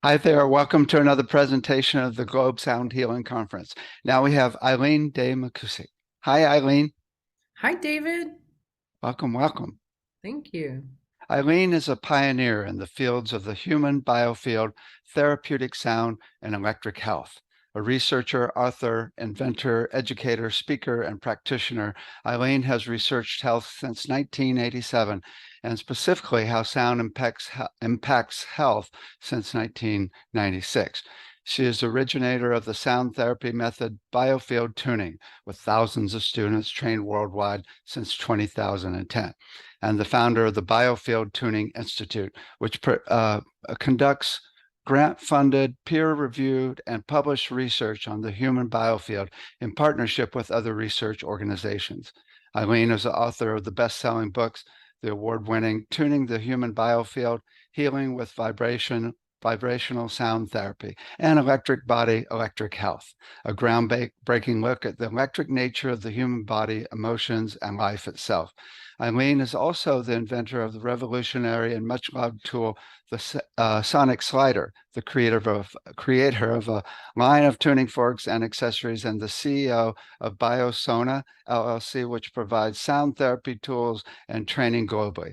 Hi there. Welcome to another presentation of the Globe Sound Healing Conference. Now we have Eileen McKusick. Hi, Eileen. Hi, David. Welcome, welcome. Thank you. Eileen is a pioneer in the fields of the human biofield, therapeutic sound, and electric health. A researcher, author, inventor, educator, speaker, and practitioner, Eileen has researched health since 1987, and specifically how sound impacts health since 1996. She is the originator of the sound therapy method Biofield Tuning, with thousands of students trained worldwide since 2010, and the founder of the Biofield Tuning Institute, which conducts grant-funded, peer-reviewed, and published research on the human biofield in partnership with other research organizations. Eileen is the author of the best-selling books, the award-winning Tuning the Human Biofield, Healing with Vibrational Sound Therapy, and Electric Body, Electric Health, a groundbreaking look at the electric nature of the human body, emotions, and life itself. Eileen is also the inventor of the revolutionary and much loved tool, the Sonic Slider, the creator of a line of tuning forks and accessories, and the CEO of Biosona LLC, which provides sound therapy tools and training globally.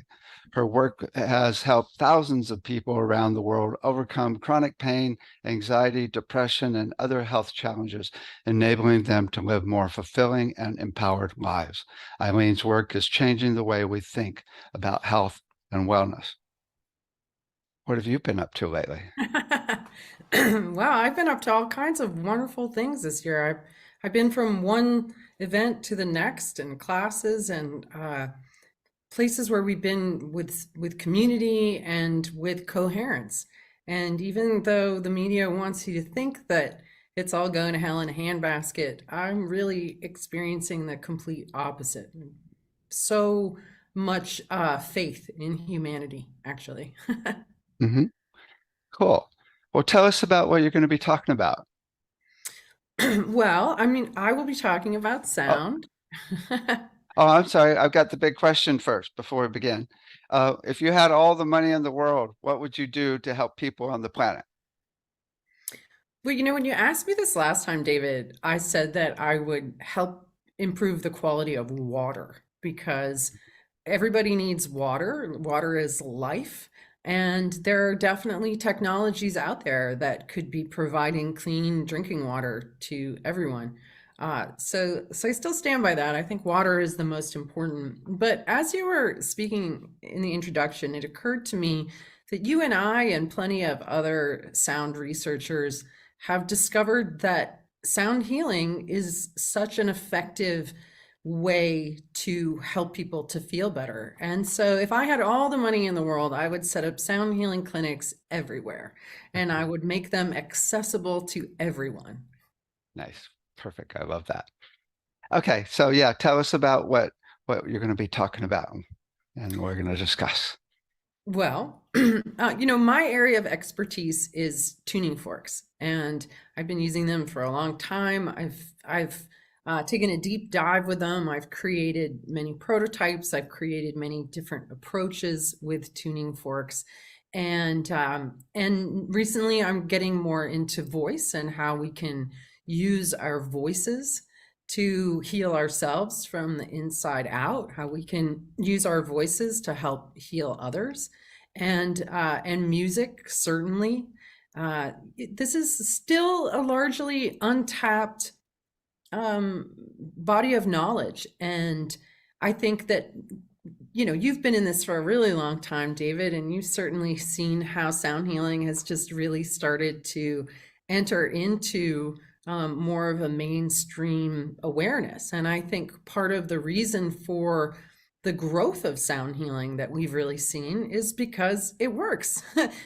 Her work has helped thousands of people around the world overcome chronic pain, anxiety, depression, and other health challenges, enabling them to live more fulfilling and empowered lives. Eileen's work is changing the way we think about health and wellness. What have you been up to lately? Wow, I've been up to all kinds of wonderful things this year. I've been from one event to the next, and classes and places where we've been with community and with Coherence. And even though the media wants you to think that it's all going to hell in a handbasket, I'm really experiencing the complete opposite. So much faith in humanity, actually. Mm-hmm. Cool. Well, tell us about what you're going to be talking about. Well, I mean, I will be talking about Oh, sound. oh, I'm sorry. I've got the big question first before we begin. If you had all the money in the world, what would you do to help people on the planet? Well, when you asked me this last time, David, I said that I would help improve the quality of water because everybody needs water. Water is life. And there are definitely technologies out there that could be providing clean drinking water to everyone. So I still stand by that. I think water is the most important. But as you were speaking in the introduction, it occurred to me that you and I and plenty of other sound researchers have discovered that sound healing is such an effective way to help people to feel better. And so if I had all the money in the world, I would set up sound healing clinics everywhere and I would make them accessible to everyone. Nice. Perfect. I love that. Okay, so yeah, tell us about what you're going to be talking about and we're going to discuss. Well, my area of expertise is tuning forks, and I've been using them for a long time. I've taken a deep dive with them. I've created many prototypes. I've created many different approaches with tuning forks, and recently I'm getting more into voice and how we can use our voices to heal ourselves from the inside out, how we can use our voices to help heal others, and music certainly. This is still a largely untapped body of knowledge, and I think that you've been in this for a really long time, David, and you've certainly seen how sound healing has just really started to enter into more of a mainstream awareness. And I think part of the reason for the growth of sound healing that we've really seen is because it works,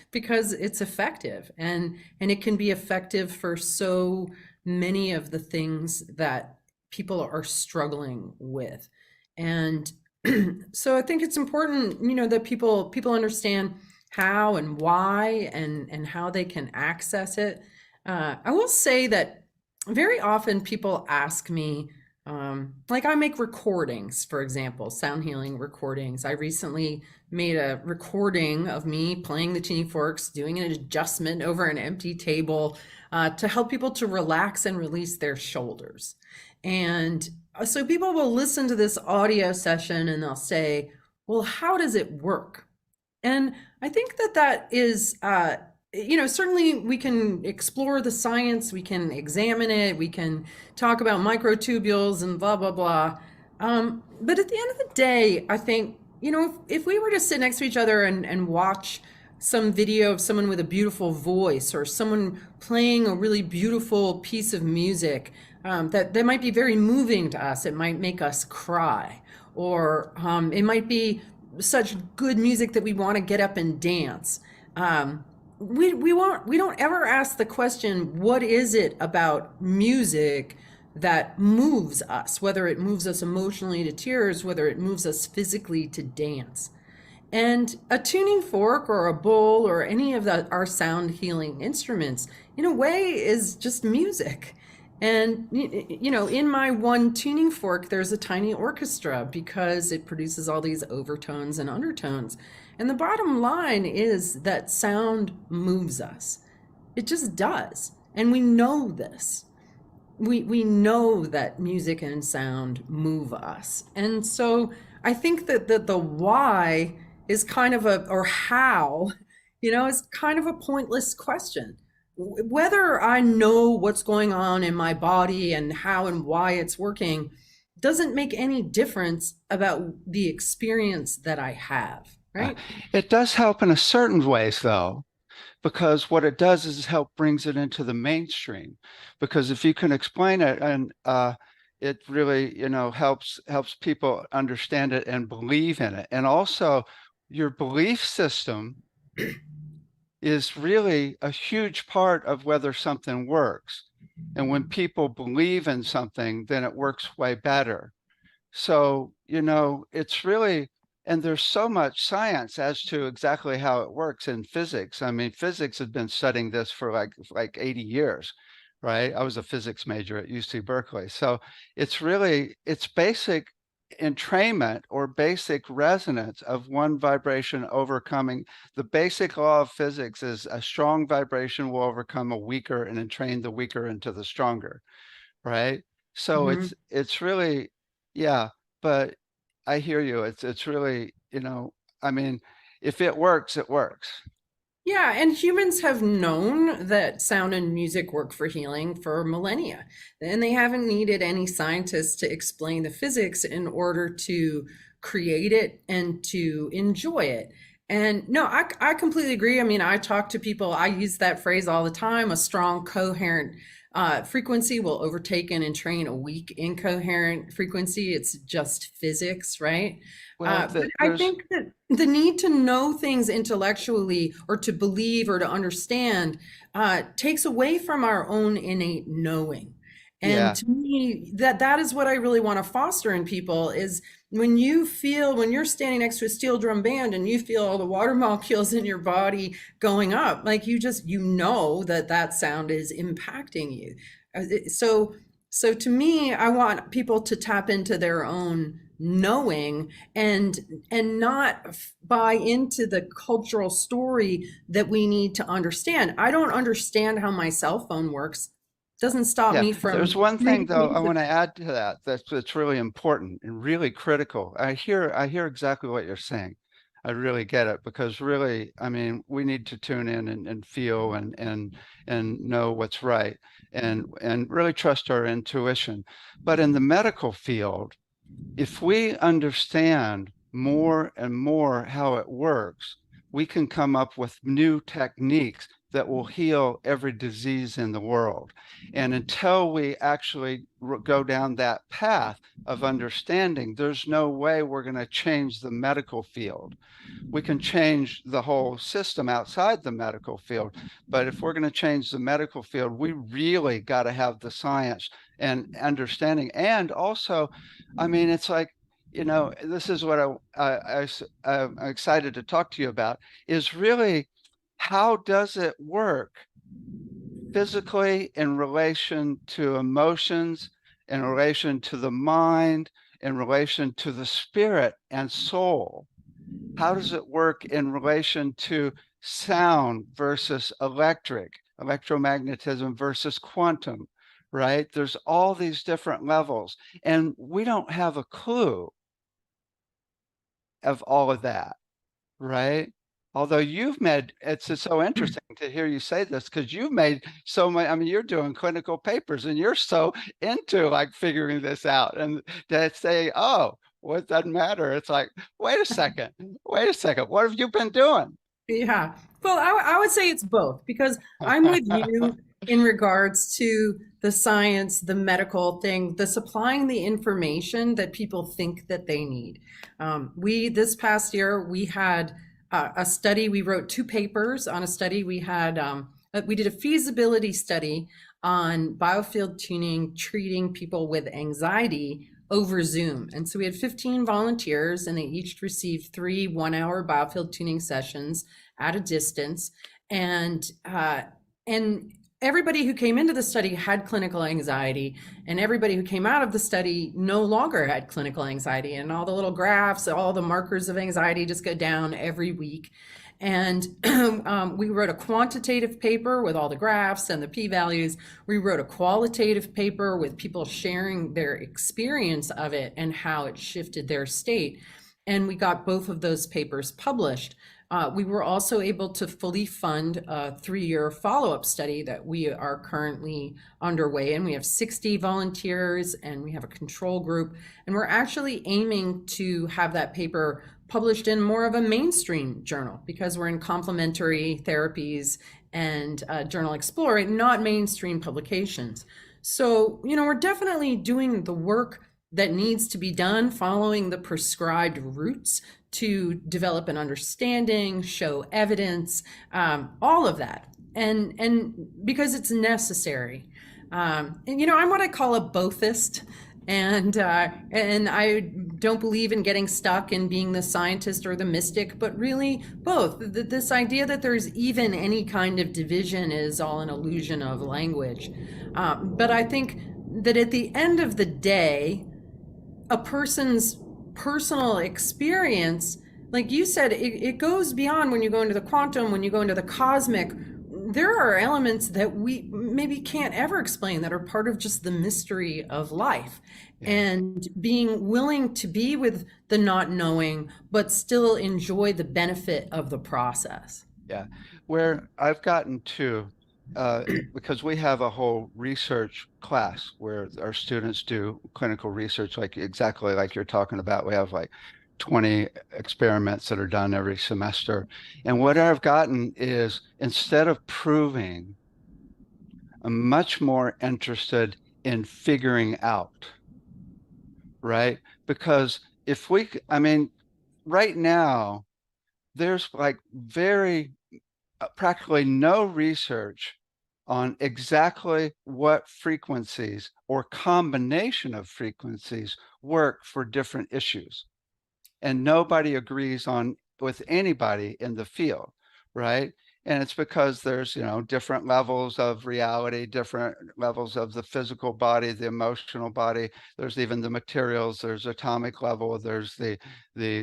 because it's effective, and it can be effective for so many of the things that people are struggling with. And so I think it's important, that people understand how and why and how they can access it. I will say that very often people ask me, Like I make recordings, for example, sound healing recordings. I recently made a recording of me playing the tuning forks, doing an adjustment over an empty table to help people to relax and release their shoulders. And so people will listen to this audio session and they'll say, well, how does it work? And I think that that is, certainly we can explore the science, we can examine it, we can talk about microtubules and blah, blah, blah. But at the end of the day, I think, if we were to sit next to each other and watch some video of someone with a beautiful voice or someone playing a really beautiful piece of music, that might be very moving to us. It might make us cry, or it might be such good music that we want to get up and dance. We don't ever ask the question, what is it about music that moves us, whether it moves us emotionally to tears, whether it moves us physically to dance. And a tuning fork or a bowl or any of our sound healing instruments, in a way, is just music. And, in my one tuning fork, there's a tiny orchestra because it produces all these overtones and undertones. And the bottom line is that sound moves us. It just does. And we know this. We know that music and sound move us. And so I think that the why is kind of or how, is kind of a pointless question. Whether I know what's going on in my body and how and why it's working doesn't make any difference about the experience that I have, right? It does help in a certain ways, though, because what it does is help brings it into the mainstream. Because if you can explain it, and it really, helps people understand it and believe in it. And also, your belief system is really a huge part of whether something works. And when people believe in something, then it works way better. So, it's really, and there's so much science as to exactly how it works in physics. I mean, physics has been studying this for like 80 years, right? I was a physics major at UC Berkeley. So it's basic entrainment or basic resonance of one vibration overcoming. The basic law of physics is a strong vibration will overcome a weaker and entrain the weaker into the stronger, right? So Mm-hmm. it's really, yeah, but I hear you. It's really, I mean, if it works, it works. Yeah, and humans have known that sound and music work for healing for millennia. And they haven't needed any scientists to explain the physics in order to create it and to enjoy it. And no, I completely agree. I mean, I talk to people, I use that phrase all the time: a strong, coherent frequency will overtake and entrain a weak, incoherent frequency. It's just physics, right? Well, But I there's, think that the need to know things intellectually or to believe or to understand takes away from our own innate knowing. And yeah, to me, that is what I really want to foster in people is when you're standing next to a steel drum band and you feel all the water molecules in your body going up, like that sound is impacting you. So to me, I want people to tap into their own knowing and not buy into the cultural story that we need to understand. I don't understand how my cell phone works. Doesn't stop yeah. me There's from one thing reading though I music. want to add to that that's really important and really critical. I hear exactly what you're saying. I really get it because really, I mean, we need to tune in and feel and know what's right and really trust our intuition. But in the medical field, if we understand more and more how it works, we can come up with new techniques that will heal every disease in the world. And until we actually go down that path of understanding, there's no way we're going to change the medical field. We can change the whole system outside the medical field. But if we're going to change the medical field, we really got to have the science and understanding. And also, I mean, it's like, this is what I'm excited to talk to you about is really how does it work physically in relation to emotions in relation to the mind, in relation to the spirit and soul? How does it work in relation to sound versus electromagnetism versus quantum, right? There's all these different levels, and we don't have a clue of all of that, right? Although you've made it's just so interesting to hear you say this because you've made so many. I mean, you're doing clinical papers and you're so into like figuring this out. And to say, oh, well, it doesn't matter. It's like, wait a second. What have you been doing? Yeah. Well, I would say it's both because I'm with you in regards to the science, the medical thing, the supplying the information that people think that they need. This past year, we had a study. We wrote 2 papers on a study. We did a feasibility study on biofield tuning, treating people with anxiety over Zoom. And so we had 15 volunteers and they each received 3 1-hour biofield tuning sessions at a distance. And everybody who came into the study had clinical anxiety, and everybody who came out of the study no longer had clinical anxiety. And all the little graphs, all the markers of anxiety just go down every week. And we wrote a quantitative paper with all the graphs and the p-values. We wrote a qualitative paper with people sharing their experience of it and how it shifted their state. And we got both of those papers published. We were also able to fully fund a 3-year follow-up study that we are currently underway in. We have 60 volunteers and we have a control group. And we're actually aiming to have that paper published in more of a mainstream journal because we're in complementary therapies and journal exploring, not mainstream publications. So, we're definitely doing the work that needs to be done, following the prescribed routes to develop an understanding, show evidence, all of that. And because it's necessary. I'm what I call a bothist. And I don't believe in getting stuck in being the scientist or the mystic, but really both. This idea that there's even any kind of division is all an illusion of language. But I think that at the end of the day, a person's personal experience, like you said, it goes beyond when you go into the quantum, when you go into the cosmic. There are elements that we maybe can't ever explain that are part of just the mystery of life. Yeah. And being willing to be with the not knowing, but still enjoy the benefit of the process. Yeah. Where I've gotten to, because we have a whole research class where our students do clinical research, like exactly like you're talking about. We have like 20 experiments that are done every semester. And what I've gotten is, instead of proving, I'm much more interested in figuring out, right? Because right now, there's like practically no research on exactly what frequencies or combination of frequencies work for different issues. And nobody agrees on with anybody in the field, right? And it's because there's, different levels of reality, different levels of the physical body, the emotional body. There's even the materials, there's atomic level, there's the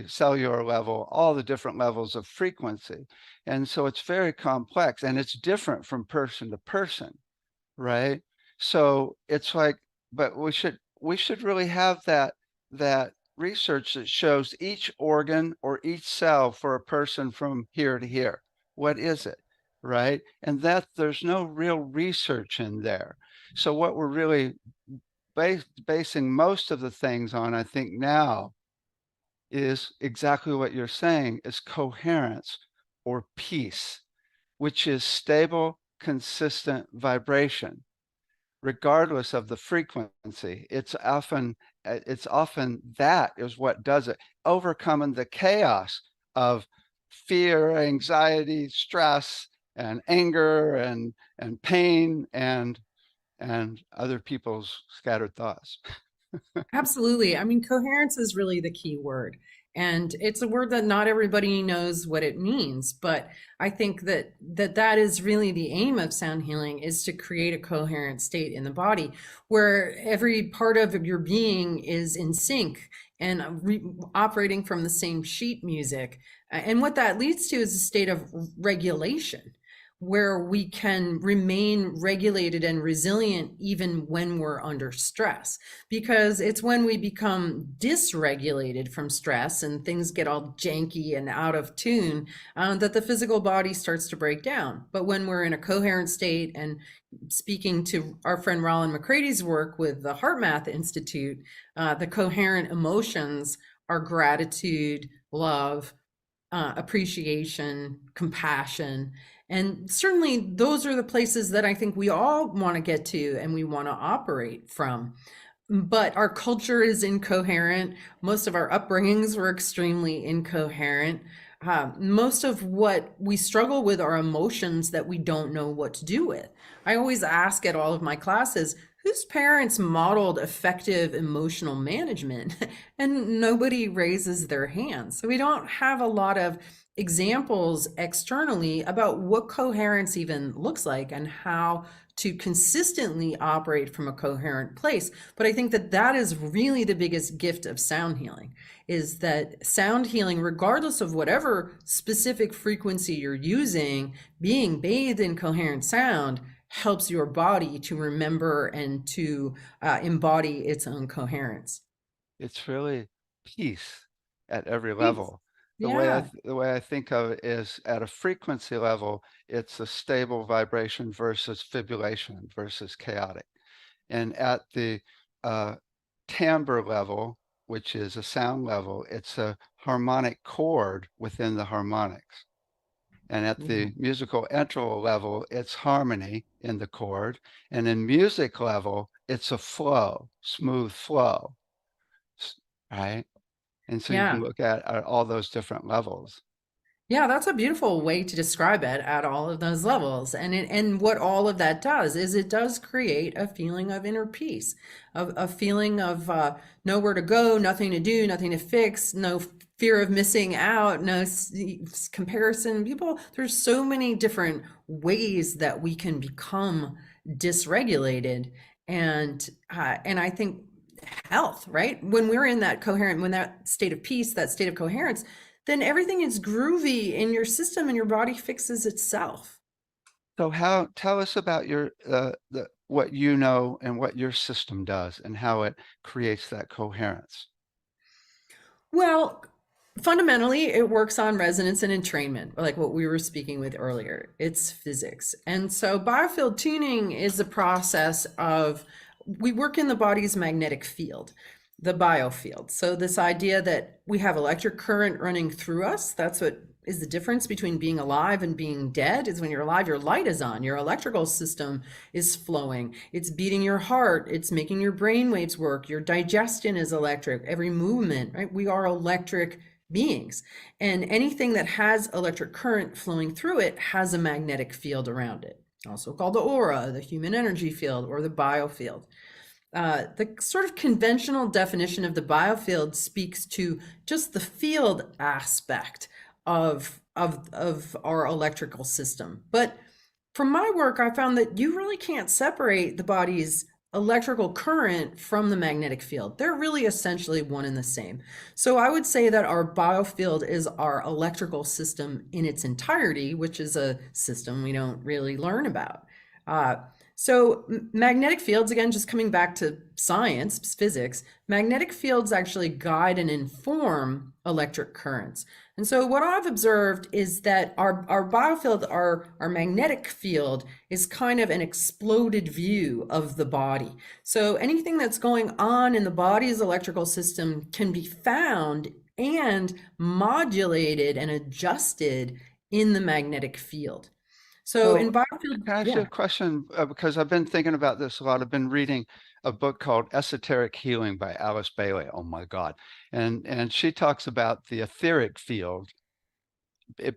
cellular level, all the different levels of frequency. And so it's very complex and it's different from person to person, right? So it's like, but we should really have that research that shows each organ or each cell for a person from here to here. What is it, right? And that there's no real research in there. So what we're really basing most of the things on, I think now, is exactly what you're saying, is coherence or peace, which is stable, consistent vibration regardless of the frequency. It's often that is what does it, overcoming the chaos of fear, anxiety, stress, and anger, and pain, and other people's scattered thoughts. Absolutely. I mean, coherence is really the key word. And it's a word that not everybody knows what it means, but I think that is really the aim of sound healing, is to create a coherent state in the body where every part of your being is in sync and operating from the same sheet music. And what that leads to is a state of regulation, where we can remain regulated and resilient even when we're under stress. Because it's when we become dysregulated from stress and things get all janky and out of tune, that the physical body starts to break down. But when we're in a coherent state, and speaking to our friend Roland McCrady's work with the Heart Math Institute, the coherent emotions are gratitude, love, appreciation, compassion. And certainly those are the places that I think we all want to get to and we want to operate from. But our culture is incoherent. Most of our upbringings were extremely incoherent. Most of what we struggle with are emotions that we don't know what to do with. I always ask at all of my classes, whose parents modeled effective emotional management? And nobody raises their hands. So we don't have a lot of examples externally about what coherence even looks like and how to consistently operate from a coherent place. But I think that is really the biggest gift of sound healing, is that sound healing, regardless of whatever specific frequency you're using, being bathed in coherent sound helps your body to remember and to embody its own coherence. It's really peace at every Peace. level. Yeah. The way I think of it is, at a frequency level, it's a stable vibration versus fibrillation versus chaotic. And at the timbre level, which is a sound level, it's a harmonic chord within the harmonics. And at the musical interval level, it's harmony in the chord. And in music level, it's a flow, smooth flow, right? And so you can Yeah. look at all those different levels. Yeah, that's a beautiful way to describe it at all of those levels. And what all of that does is it does create a feeling of inner peace, of a feeling of nowhere to go, nothing to do, nothing to fix, no fear of missing out, no comparison. People, there's so many different ways that we can become dysregulated, and I think health, right? When we're in that coherent, when that state of peace, that state of coherence, then everything is groovy in your system and your body fixes itself. So tell us about your what you know and what your system does and how it creates that coherence. Well, fundamentally, it works on resonance and entrainment, like what we were speaking with earlier. It's physics. And so biofield tuning is a process of, we work in the body's magnetic field, the biofield. So this idea that we have electric current running through us, that's what is the difference between being alive and being dead. Is when you're alive, your light is on, your electrical system is flowing, it's beating your heart, it's making your brain waves work, your digestion is electric, every movement, right? We are electric beings, and anything that has electric current flowing through it has a magnetic field around it, also called the aura, the human energy field, or the biofield. The sort of conventional definition of the biofield speaks to just the field aspect of our electrical system. But from my work, I found that you really can't separate the body's electrical current from the magnetic field. They're really essentially one and the same. So I would say that our biofield is our electrical system in its entirety, which is a system we don't really learn about. So magnetic fields, again, just coming back to science, physics, magnetic fields actually guide and inform electric currents. And so what I've observed is that our biofield, our magnetic field, is kind of an exploded view of the body. So anything that's going on in the body's electrical system can be found and modulated and adjusted in the magnetic field. So in So biofield, can I ask you a yeah. question? Because I've been thinking about this a lot. I've been reading a book called Esoteric Healing by Alice Bailey. Oh my God. And she talks about the etheric field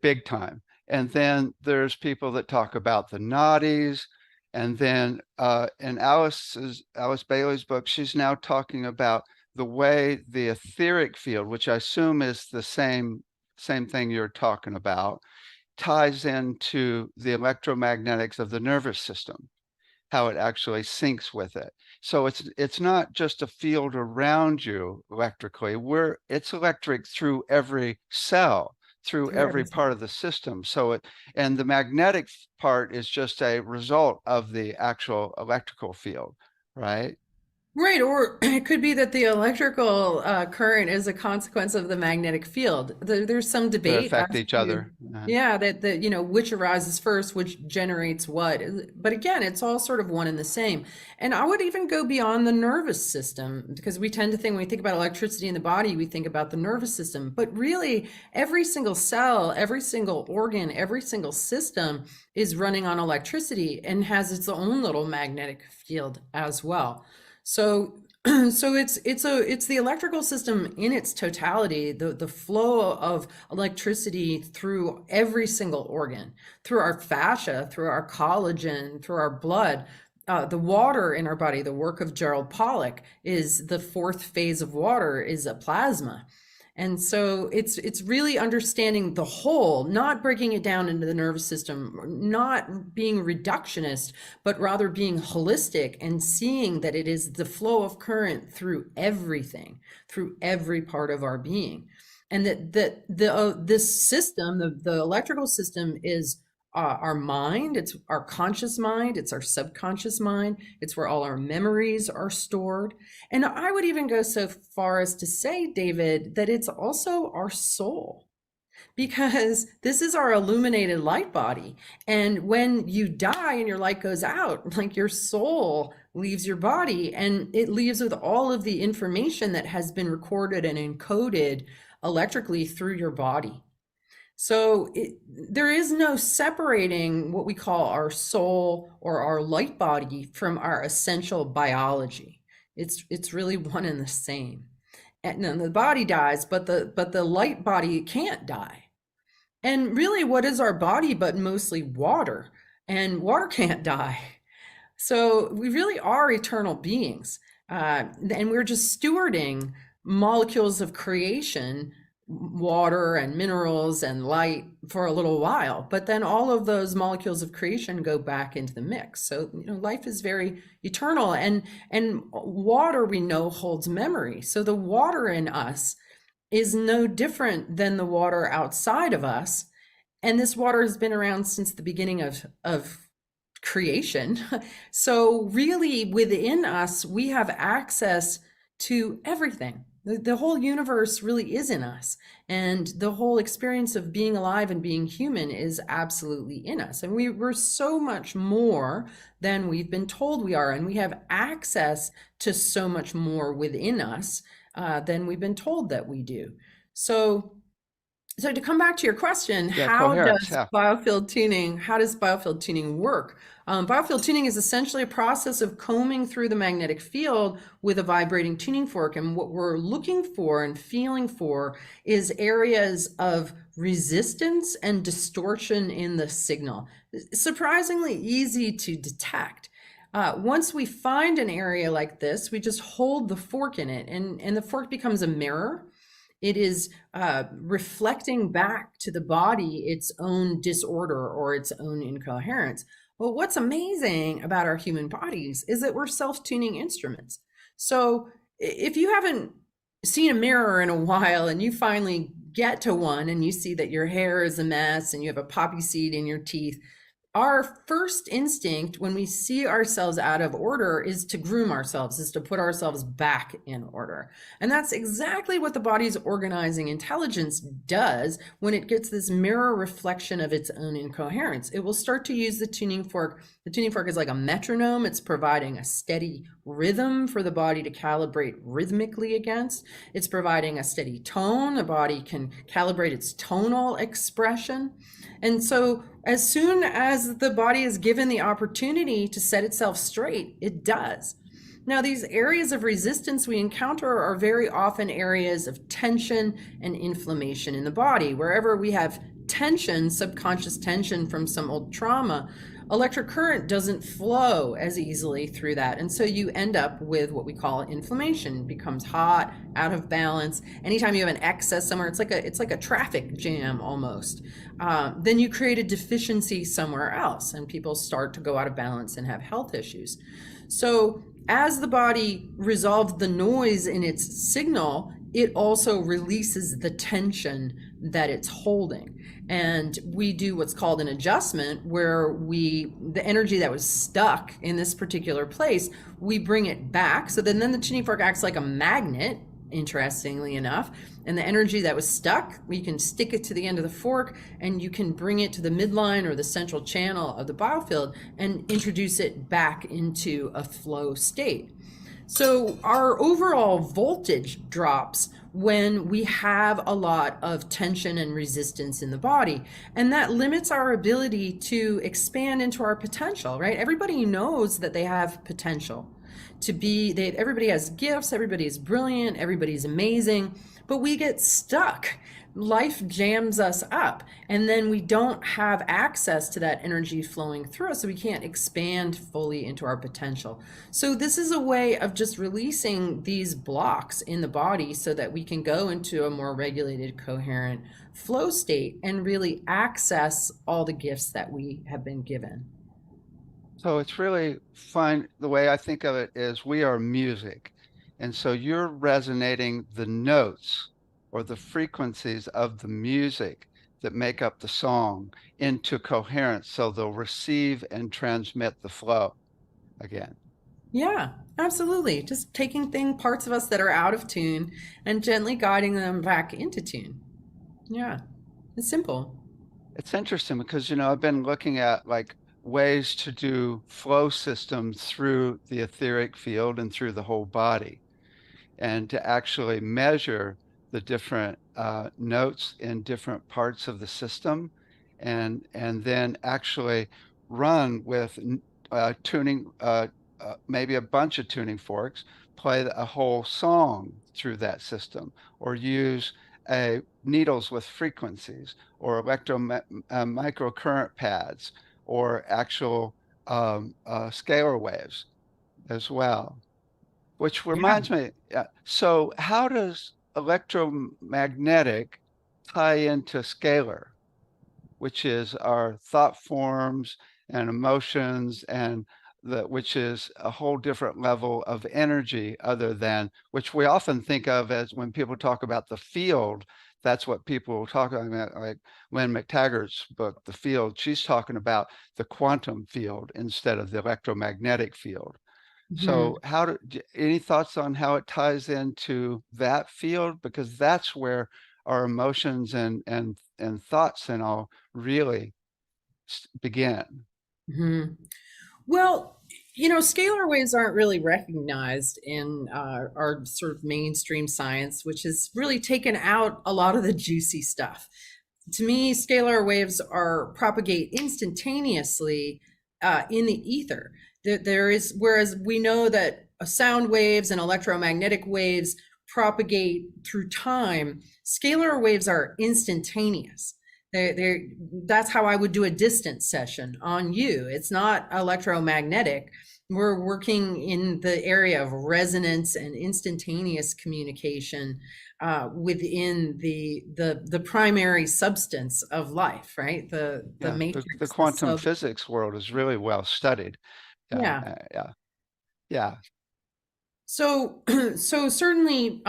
big time. And then there's people that talk about the nadis. And then in Alice Bailey's book, she's now talking about the way the etheric field, which I assume is the same thing you're talking about, ties into the electromagnetics of the nervous system, how it actually syncs with it. So it's not just a field around you electrically. It's electric through every cell, through through every everything. part of the system. And the magnetic part is just a result of the actual electrical field, right? Right, or it could be that the electrical current is a consequence of the magnetic field. There's some They debate affect as each to, other. yeah, that which arises first, which generates what. But again, it's all sort of one and the same. And I would even go beyond the nervous system, because we tend to think, when we think about electricity in the body, we think about the nervous system. But really, every single cell, every single organ, every single system is running on electricity and has its own little magnetic field as well. So so it's the electrical system in its totality, the flow of electricity through every single organ, through our fascia, through our collagen, through our blood. The water in our body, the work of Gerald Pollack, is the fourth phase of water is a plasma. And so it's really understanding the whole, not breaking it down into the nervous system, not being reductionist, but rather being holistic and seeing that it is the flow of current through everything, through every part of our being. And that this system, the electrical system, is our mind, it's our conscious mind, it's our subconscious mind, it's where all our memories are stored. And I would even go so far as to say, David, that it's also our soul, because this is our illuminated light body. And when you die and your light goes out, like, your soul leaves your body, and it leaves with all of the information that has been recorded and encoded electrically through your body. So there is no separating what we call our soul or our light body from our essential biology. It's really one and the same. And then the body dies, but the light body can't die. And really, what is our body but mostly water? And water can't die. So we really are eternal beings. And we're just stewarding molecules of creation, water and minerals and light, for a little while. But then all of those molecules of creation go back into the mix. So, life is very eternal. And water, we know, holds memory. So the water in us is no different than the water outside of us. And this water has been around since the beginning of creation. So really, within us, we have access to everything. The whole universe really is in us. And the whole experience of being alive and being human is absolutely in us. And we're so much more than we've been told we are. And we have access to so much more within us than we've been told that we do. So to come back to your question, Yeah, coherence. how does biofield tuning work? Biofield tuning is essentially a process of combing through the magnetic field with a vibrating tuning fork. And what we're looking for and feeling for is areas of resistance and distortion in the signal. Surprisingly easy to detect. Once we find an area like this, we just hold the fork in it, and the fork becomes a mirror. It is reflecting back to the body its own disorder or its own incoherence. Well, what's amazing about our human bodies is that we're self-tuning instruments. So if you haven't seen a mirror in a while and you finally get to one and you see that your hair is a mess and you have a poppy seed in your teeth, our first instinct when we see ourselves out of order is to groom ourselves, is to put ourselves back in order. And that's exactly what the body's organizing intelligence does when it gets this mirror reflection of its own incoherence. It will start to use the tuning fork. The tuning fork is like a metronome. It's providing a steady rhythm for the body to calibrate rhythmically against. It's providing a steady tone. The body can calibrate its tonal expression. And so as soon as the body is given the opportunity to set itself straight, it does. Now, these areas of resistance we encounter are very often areas of tension and inflammation in the body. Wherever we have tension, subconscious tension from some old trauma, electric current doesn't flow as easily through that. And so you end up with what we call inflammation. It becomes hot, out of balance. Anytime you have an excess somewhere, it's like a traffic jam almost. Then you create a deficiency somewhere else, and people start to go out of balance and have health issues. So as the body resolves the noise in its signal, it also releases the tension that it's holding. And we do what's called an adjustment, where the energy that was stuck in this particular place, we bring it back. So then the tuning fork acts like a magnet, interestingly enough. And the energy that was stuck, we can stick it to the end of the fork, and you can bring it to the midline or the central channel of the biofield and introduce it back into a flow state. So our overall voltage drops when we have a lot of tension and resistance in the body, and that limits our ability to expand into our potential, right? Everybody knows that they have potential to be, everybody has gifts, everybody is brilliant, everybody's amazing, but we get stuck. Life jams us up, and then we don't have access to that energy flowing through us, so we can't expand fully into our potential. So this is a way of just releasing these blocks in the body so that we can go into a more regulated, coherent flow state and really access all the gifts that we have been given. So it's really fun. The way I think of it is we are music. And so you're resonating the notes or the frequencies of the music that make up the song into coherence, so they'll receive and transmit the flow again. Yeah, absolutely. Just taking parts of us that are out of tune and gently guiding them back into tune. Yeah, it's simple. It's interesting because, I've been looking at like ways to do flow systems through the etheric field and through the whole body, and to actually measure the different notes in different parts of the system, and then actually run with tuning, maybe a bunch of tuning forks, play a whole song through that system, or use needles with frequencies, or microcurrent pads, or actual scalar waves as well. Which Yeah. reminds me, so how does electromagnetic tie into scalar, which is our thought forms and emotions, and which is a whole different level of energy, other than which we often think of as, when people talk about the field, that's what people talk about, like Lynn McTaggart's book, The Field. She's talking about the quantum field instead of the electromagnetic field. Mhm. So any thoughts on how it ties into that field? Because that's where our emotions and thoughts and all really begin. Mhm. Well, scalar waves aren't really recognized in our sort of mainstream science, which has really taken out a lot of the juicy stuff. To me, scalar waves propagate instantaneously in the ether. Whereas we know that sound waves and electromagnetic waves propagate through time, scalar waves are instantaneous. That's how I would do a distance session on you. It's not electromagnetic. We're working in the area of resonance and instantaneous communication within the primary substance of life, right? The Yeah, the matrix, the quantum sub. physics world is really well studied. Yeah, Yeah. yeah, yeah. So so certainly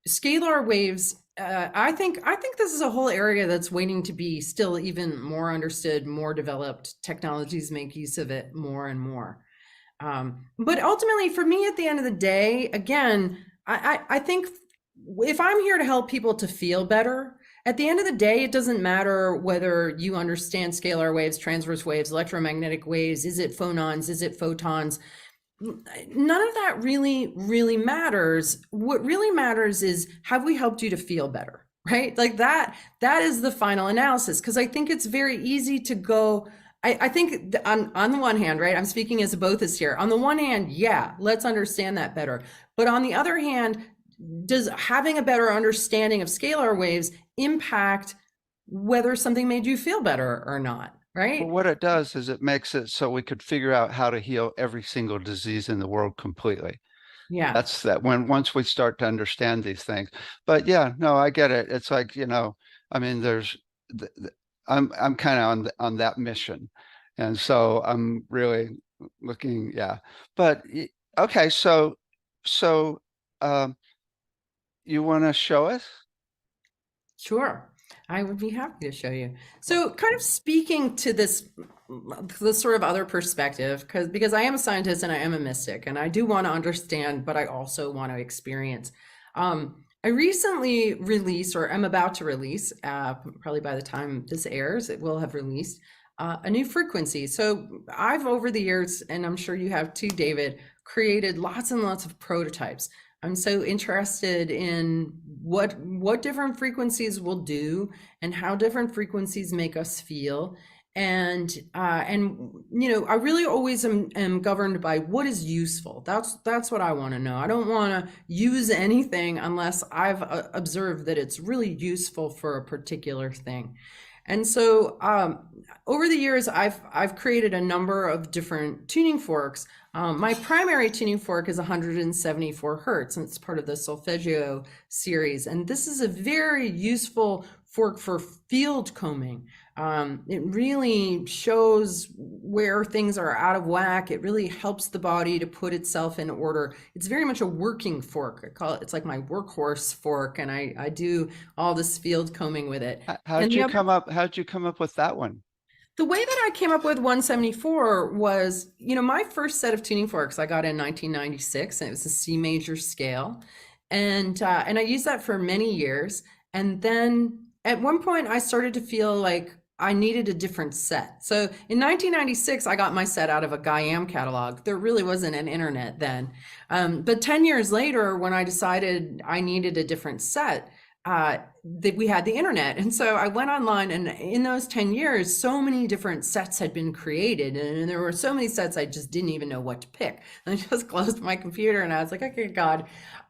scalar waves. I think this is a whole area that's waiting to be still even more understood, more developed. Technologies make use of it more and more. But ultimately, for me, at the end of the day, again, I think if I'm here to help people to feel better, at the end of the day, it doesn't matter whether you understand scalar waves, transverse waves, electromagnetic waves. Is it phonons? Is it photons? None of that really matters. What really matters is, have we helped you to feel better, right? Like that is the final analysis. Because I think it's very easy to go. I think on the one hand, right, I'm speaking as a bothist here. On the one hand, yeah, let's understand that better. But on the other hand, does having a better understanding of scalar waves impact whether something made you feel better or not? But right? what it does is it makes it so we could figure out how to heal every single disease in the world completely. Yeah. That's that when once we start to understand these things. But yeah, no, I get it. It's like, I mean, I'm kind of on that mission. And so I'm really looking, yeah. But okay, so um you want to show us? Sure. I would be happy to show you. So, kind of speaking to this sort of other perspective, because I am a scientist and I am a mystic, and I do want to understand, but I also want to experience. I recently released, or I'm about to release, probably by the time this airs, it will have released a new frequency. So, I've over the years, and I'm sure you have too, David, created lots and lots of prototypes. I'm so interested in what different frequencies will do and how different frequencies make us feel. And I really always am governed by what is useful. That's what I want to know. I don't want to use anything unless I've observed that it's really useful for a particular thing. And so over the years, I've created a number of different tuning forks. My primary tuning fork is 174 hertz, and it's part of the solfeggio series. And this is a very useful fork for field combing. It really shows where things are out of whack. It really helps the body to put itself in order. It's very much a working fork. I call it's like my workhorse fork, and I do all this field combing with it. And How'd you come up with that one? the way that I came up with 174 was, my first set of tuning forks I got in 1996, and it was a C major scale, and I used that for many years. And then at one point, I started to feel like I needed a different set. So in 1996, I got my set out of a Gaiam catalog. There really wasn't an internet then, but 10 years later, when I decided I needed a different set, that we had the internet. And so I went online, and in those 10 years, so many different sets had been created. And there were so many sets I just didn't even know what to pick. And I just closed my computer and I was like, okay, God,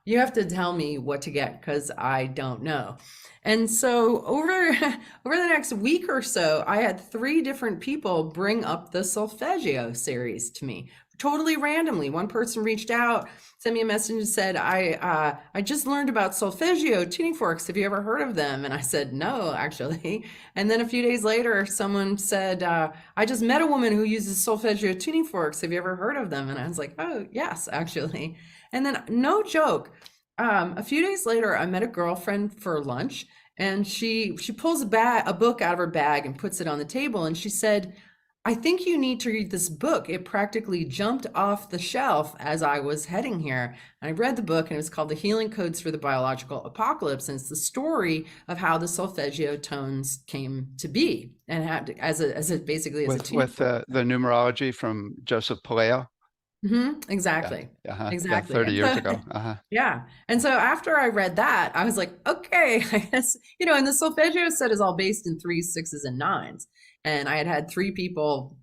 you have to tell me what to get because I don't know. And so over the next week or so, I had 3 different people bring up the solfeggio series to me, totally randomly. One person reached out, sent me a message and said, I just learned about solfeggio tuning forks. Have you ever heard of them? And I said, no, actually. And then a few days later, someone said, I just met a woman who uses solfeggio tuning forks. Have you ever heard of them? And I was like, oh, yes, actually. And then, no joke, a few days later, I met a girlfriend for lunch, and she pulls a book out of her bag and puts it on the table. And she said, I think you need to read this book. It practically jumped off the shelf as I was heading here. And I read the book, and it was called The Healing Codes for the Biological Apocalypse. And it's the story of how the solfeggio tones came to be, and had basically as a tuning With the numerology from Joseph Paleo. Yeah. Exactly. Uh-huh. Yeah, Exactly. 30 And years so, ago. Uh-huh. yeah. And so after I read that, I was like, okay, I guess, and the solfeggio set is all based in 3s, 6s, and 9s. And I had 3 people,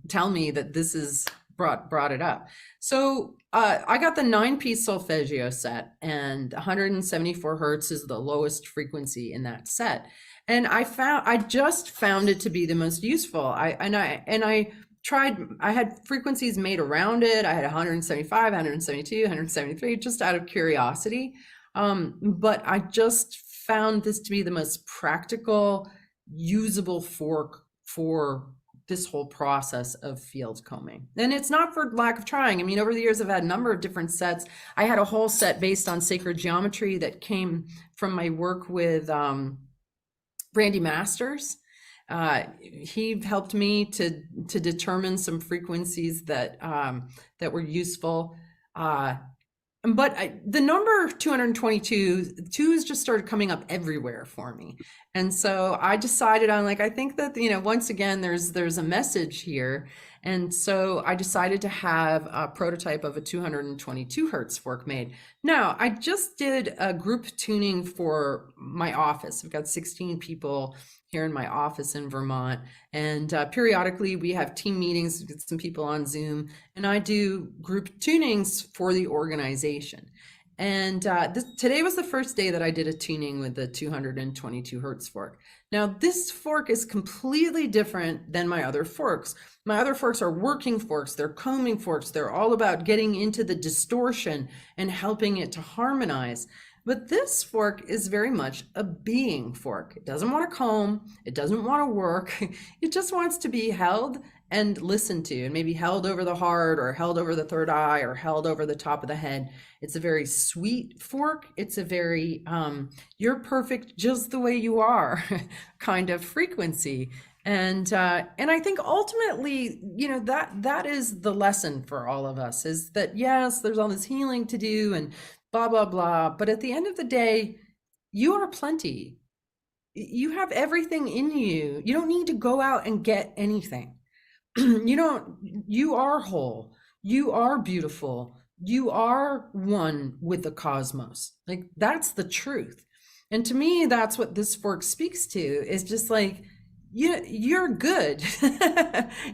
tell me that this is brought it up. So I got the 9-piece solfeggio set, and 174 hertz is the lowest frequency in that set. And I just found it to be the most useful. I had frequencies made around it. I had 175, 172, 173, just out of curiosity. But I just found this to be the most practical, usable fork for this whole process of field combing. And it's not for lack of trying. I mean, over the years, I've had a number of different sets. I had a whole set based on sacred geometry that came from my work with Randy Masters. He helped me to determine some frequencies that were useful. But the number 222, 2s just started coming up everywhere for me. And so I decided, I think that, once again, there's a message here. And so I decided to have a prototype of a 222 hertz fork made. Now, I just did a group tuning for my office. I've got 16 people here in my office in Vermont. And periodically we have team meetings with some people on Zoom, and I do group tunings for the organization. And today was the first day that I did a tuning with the 222 hertz fork. Now, this fork is completely different than my other forks. My other forks are working forks, they're combing forks, they're all about getting into the distortion and helping it to harmonize. But this fork is very much a being fork. It doesn't want to comb, it doesn't want to work, it just wants to be held and listened to, and maybe held over the heart or held over the third eye or held over the top of the head. It's a very sweet fork. It's a very you're perfect just the way you are kind of frequency. And I think ultimately, you know, that is the lesson for all of us, is that yes, there's all this healing to do and blah blah blah, but at the end of the day, you are plenty. You have everything in you. You don't need to go out and get anything. You are whole, you are beautiful, you are one with the cosmos. Like, that's the truth. And to me, that's what this fork speaks to, is just like, you're good.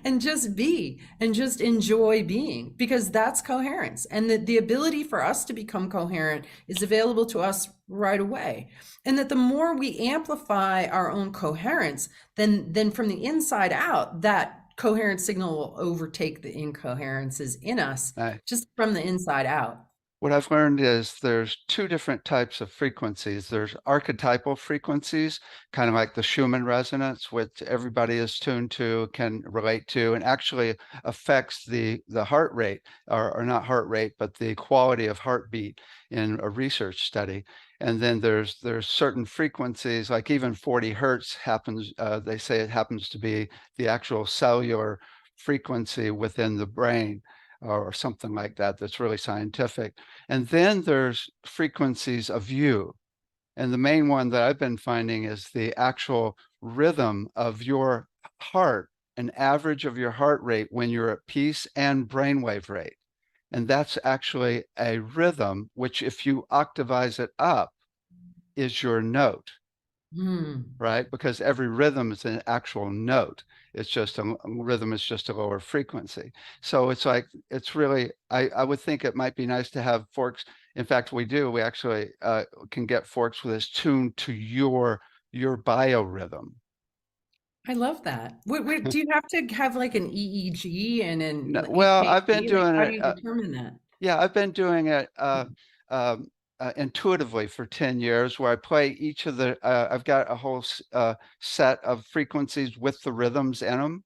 And just be, and just enjoy being, because that's coherence. And the ability for us to become coherent is available to us right away. And that the more we amplify our own coherence, then from the inside out, that coherent signal will overtake the incoherences in us, Right. just from the inside out. What I've learned is there's two different types of frequencies. There's archetypal frequencies, kind of like the Schumann resonance, which everybody is tuned to, can relate to, and actually affects the heart rate, or not heart rate, but the quality of heartbeat in a research study. And then there's certain frequencies, like even 40 hertz happens, they say it happens to be the actual cellular frequency within the brain, or something like that, that's really scientific. And then there's frequencies of you. And the main one that I've been finding is the actual rhythm of your heart, an average of your heart rate when you're at peace, and brainwave rate. And that's actually a rhythm, which if you octavize it up, is your note. Right? Because every rhythm is an actual note. It's just a rhythm is just a lower frequency. So it's like, it's really, I would think it might be nice to have forks. In fact, we do. We actually can get forks with this tuned to your biorhythm. I love that. Do you have to have like an EEG and an No, well, I've been EKG? Like, doing how do it. you determine that? Yeah, I've been doing it intuitively for 10 years, where I play each of the, I've got a whole set of frequencies with the rhythms in them.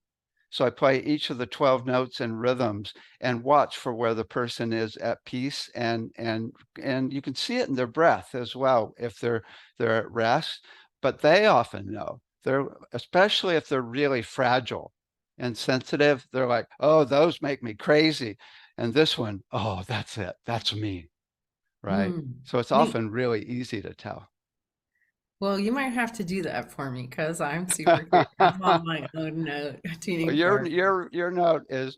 So I play each of the 12 notes and rhythms and watch for where the person is at peace, and you can see it in their breath as well if they're at rest. But they often know. They're, especially if they're really fragile and sensitive, they're like, oh, those make me crazy. And this one, oh, that's it. That's me. Right. So it's Neat. often really easy to tell. Well, you might have to do that for me, because I'm super curious. I'm on my own note Well, tuning fork. your note is,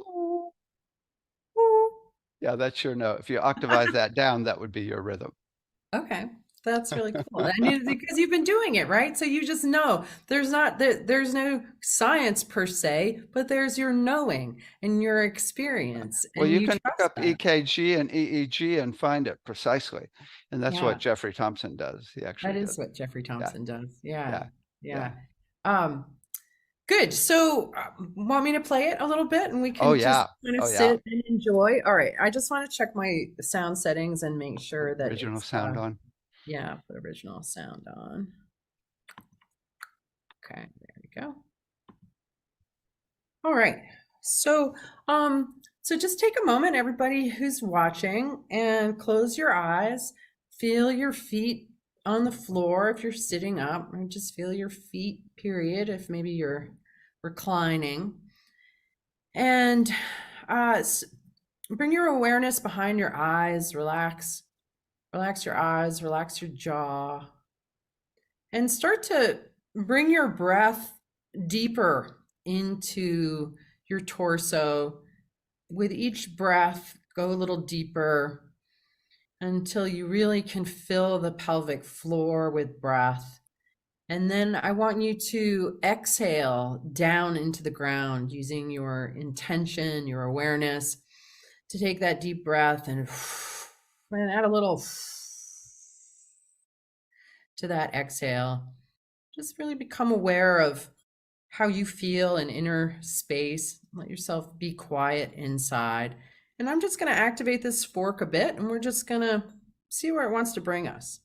yeah, that's your note. If you octavize that down, that would be your rhythm. Okay, that's really cool. And because you've been doing it, right? So you just know. There's no science per se, but there's your knowing and your experience, Well, and you you can look trust up that. EKG and EEG and find it precisely. And that's what Yeah, Jeffrey Thompson does. He that actually is does. what Jeffrey Yeah, Thompson does. Yeah, yeah, yeah. yeah. Um, Good. So, want me to play it a little bit, and we Oh, can just yeah. kind of Oh, yeah. sit and enjoy? All right. I just want to check my sound settings and make sure that Original it's, sound on. yeah, put original sound on. Okay, there we go. All right. So, so just take a moment, everybody who's watching, and close your eyes. Feel your feet on the floor if you're sitting up, or just feel your feet, period, if maybe you're reclining. And bring your awareness behind your eyes. Relax. Relax your eyes, relax your jaw. And start to bring your breath deeper into your torso. With each breath, go a little deeper until you really can fill the pelvic floor with breath. And then I want you to exhale down into the ground using your intention, your awareness, to take that deep breath and And add a little to that exhale. Just really become aware of how you feel in inner space. Let yourself be quiet inside. And I'm just going to activate this fork a bit, and we're just going to see where it wants to bring us.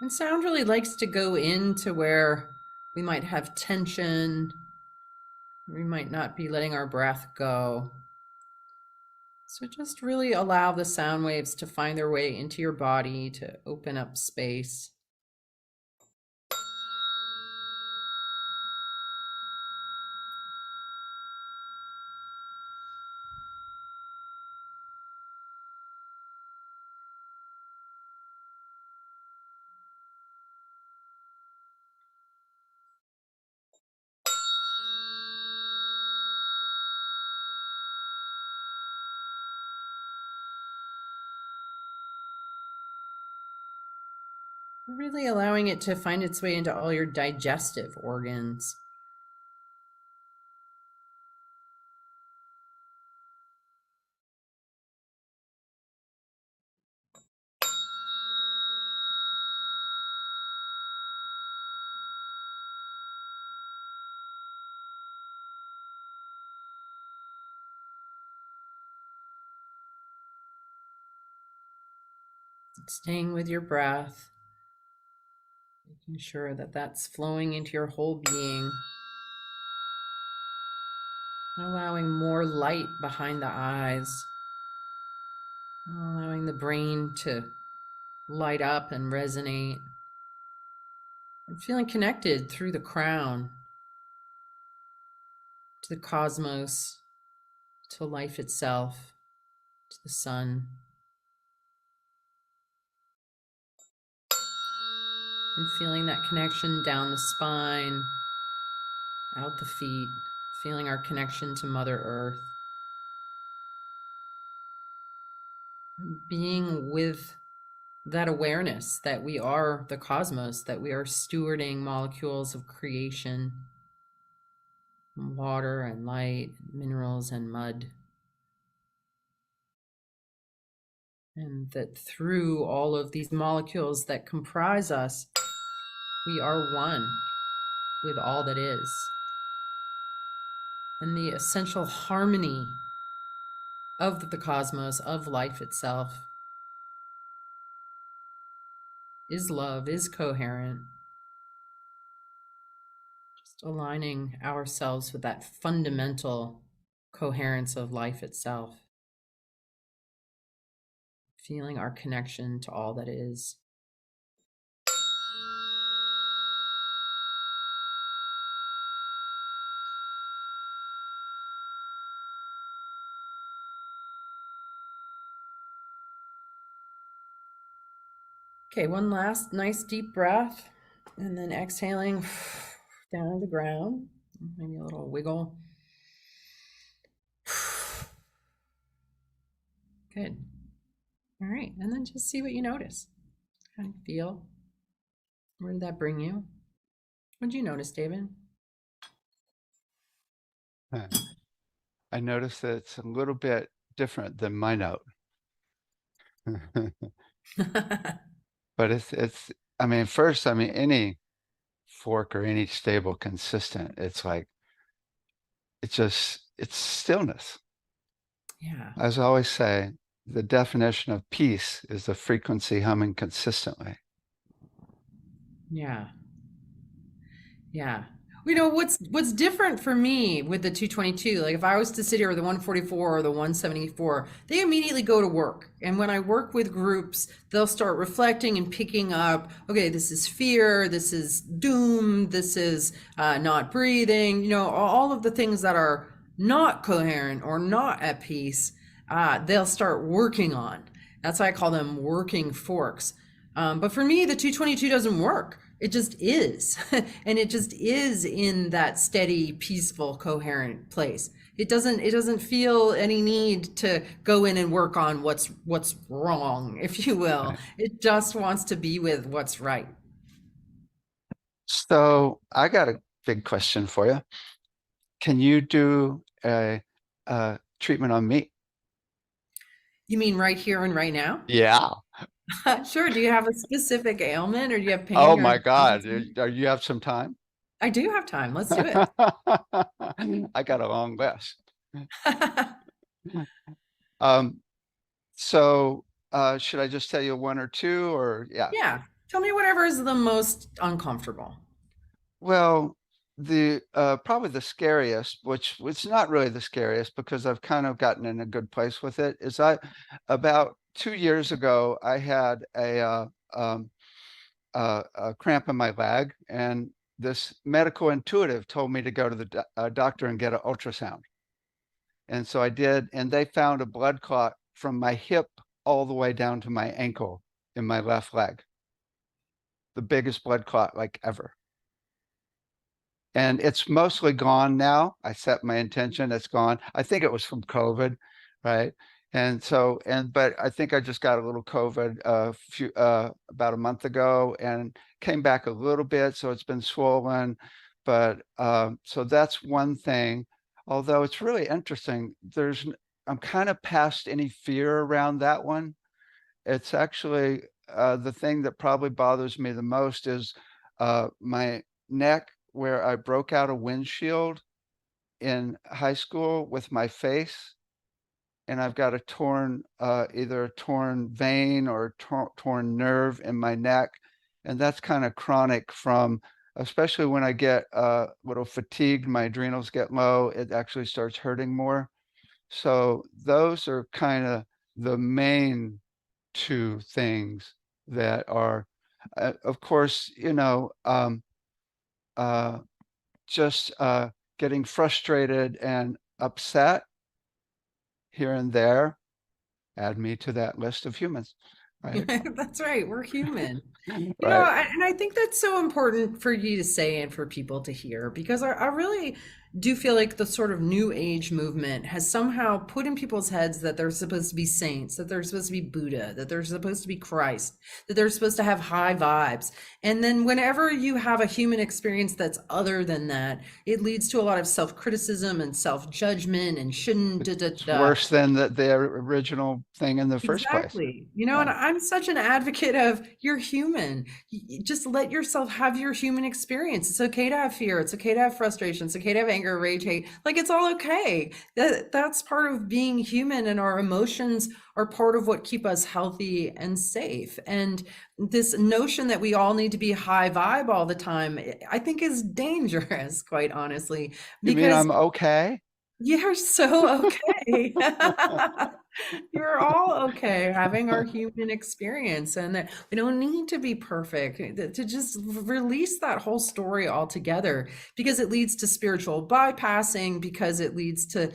And sound really likes to go into where we might have tension. We might not be letting our breath go. So just really allow the sound waves to find their way into your body, to open up space. Really allowing it to find its way into all your digestive organs. Staying with your breath, making sure that that's flowing into your whole being. Allowing more light behind the eyes. Allowing the brain to light up and resonate. And feeling connected through the crown to the cosmos, to life itself, to the sun. And feeling that connection down the spine, out the feet, feeling our connection to Mother Earth. And being with that awareness that we are the cosmos, that we are stewarding molecules of creation, water and light, minerals and mud. And that through all of these molecules that comprise us, we are one with all that is. And the essential harmony of the cosmos, of life itself, is love, is coherent. Just aligning ourselves with that fundamental coherence of life itself. Feeling our connection to all that is. Okay, one last nice deep breath, and then exhaling down to the ground. Maybe a little wiggle. Good. All right, and then just see what you notice. How do you feel? Where did that bring you? What did you notice, David? I noticed that it's a little bit different than my note. But it's I mean, first, I mean, any fork or any stable consistent, it's like it's stillness. Yeah. As I always say, the definition of peace is the frequency humming consistently. Yeah. Yeah. What's different for me with the 222, like if I was to sit here with the 144 or the 174, they immediately go to work. And when I work with groups, they'll start reflecting and picking up, okay, this is fear, this is doom, this is not breathing, all of the things that are not coherent or not at peace, they'll start working on. That's why I call them working forks. But for me, the 222 doesn't work. It just is. And it just is in that steady, peaceful, coherent place. It doesn't feel any need to go in and work on what's wrong, if you will. Right. It just wants to be with what's right. So I got a big question for you. Can you do a treatment on me? You mean right here and right now? Yeah. Sure. Do you have a specific ailment or do you have Oh pain you're my God. experiencing? You have some time? I do have time. Let's do it. I got a long list. Um, so should I just tell you one or two or yeah? Yeah. Tell me whatever is the most uncomfortable. Well, the probably the scariest, which it's not really the scariest because I've kind of gotten in a good place with it, is I about 2 years ago I had a cramp in my leg, and this medical intuitive told me to go to the doctor and get an ultrasound. And so I did, and they found a blood clot from my hip all the way down to my ankle in my left leg, the biggest blood clot like ever. And it's mostly gone now. I set my intention, it's gone. I think it was from COVID, right? And so, but I think I just got a little COVID about a month ago and came back a little bit, so it's been swollen. But so that's one thing. Although it's really interesting, I'm kind of past any fear around that one. It's actually the thing that probably bothers me the most is my neck, where I broke out a windshield in high school with my face, and I've got a either a torn vein or torn nerve in my neck, and that's kind of chronic from, especially when I get a little fatigued, my adrenals get low, it actually starts hurting more. So those are kind of the main two things that are, of course, uh, just getting frustrated and upset here and there. Add me to that list of humans, right? That's right. We're human. Right. And I think that's so important for you to say and for people to hear because I really do feel like the sort of new age movement has somehow put in people's heads that they're supposed to be saints, that they're supposed to be Buddha, that they're supposed to be Christ, that they're supposed to have high vibes. And then whenever you have a human experience that's other than that, it leads to a lot of self-criticism and self-judgment and shouldn't da da It's da. worse than the original thing in the first place. Exactly. And Yeah. I'm such an advocate of you're human. Just let yourself have your human experience. It's okay to have fear. It's okay to have frustration. It's okay to have anger, rage, hate. Like it's all okay. That's part of being human, and our emotions are part of what keep us healthy and safe. And this notion that we all need to be high vibe all the time, I think is dangerous, quite honestly, You mean because I'm okay? you're so okay. You're all okay having our human experience, and that we don't need to be perfect to just release that whole story altogether because it leads to spiritual bypassing, because it leads to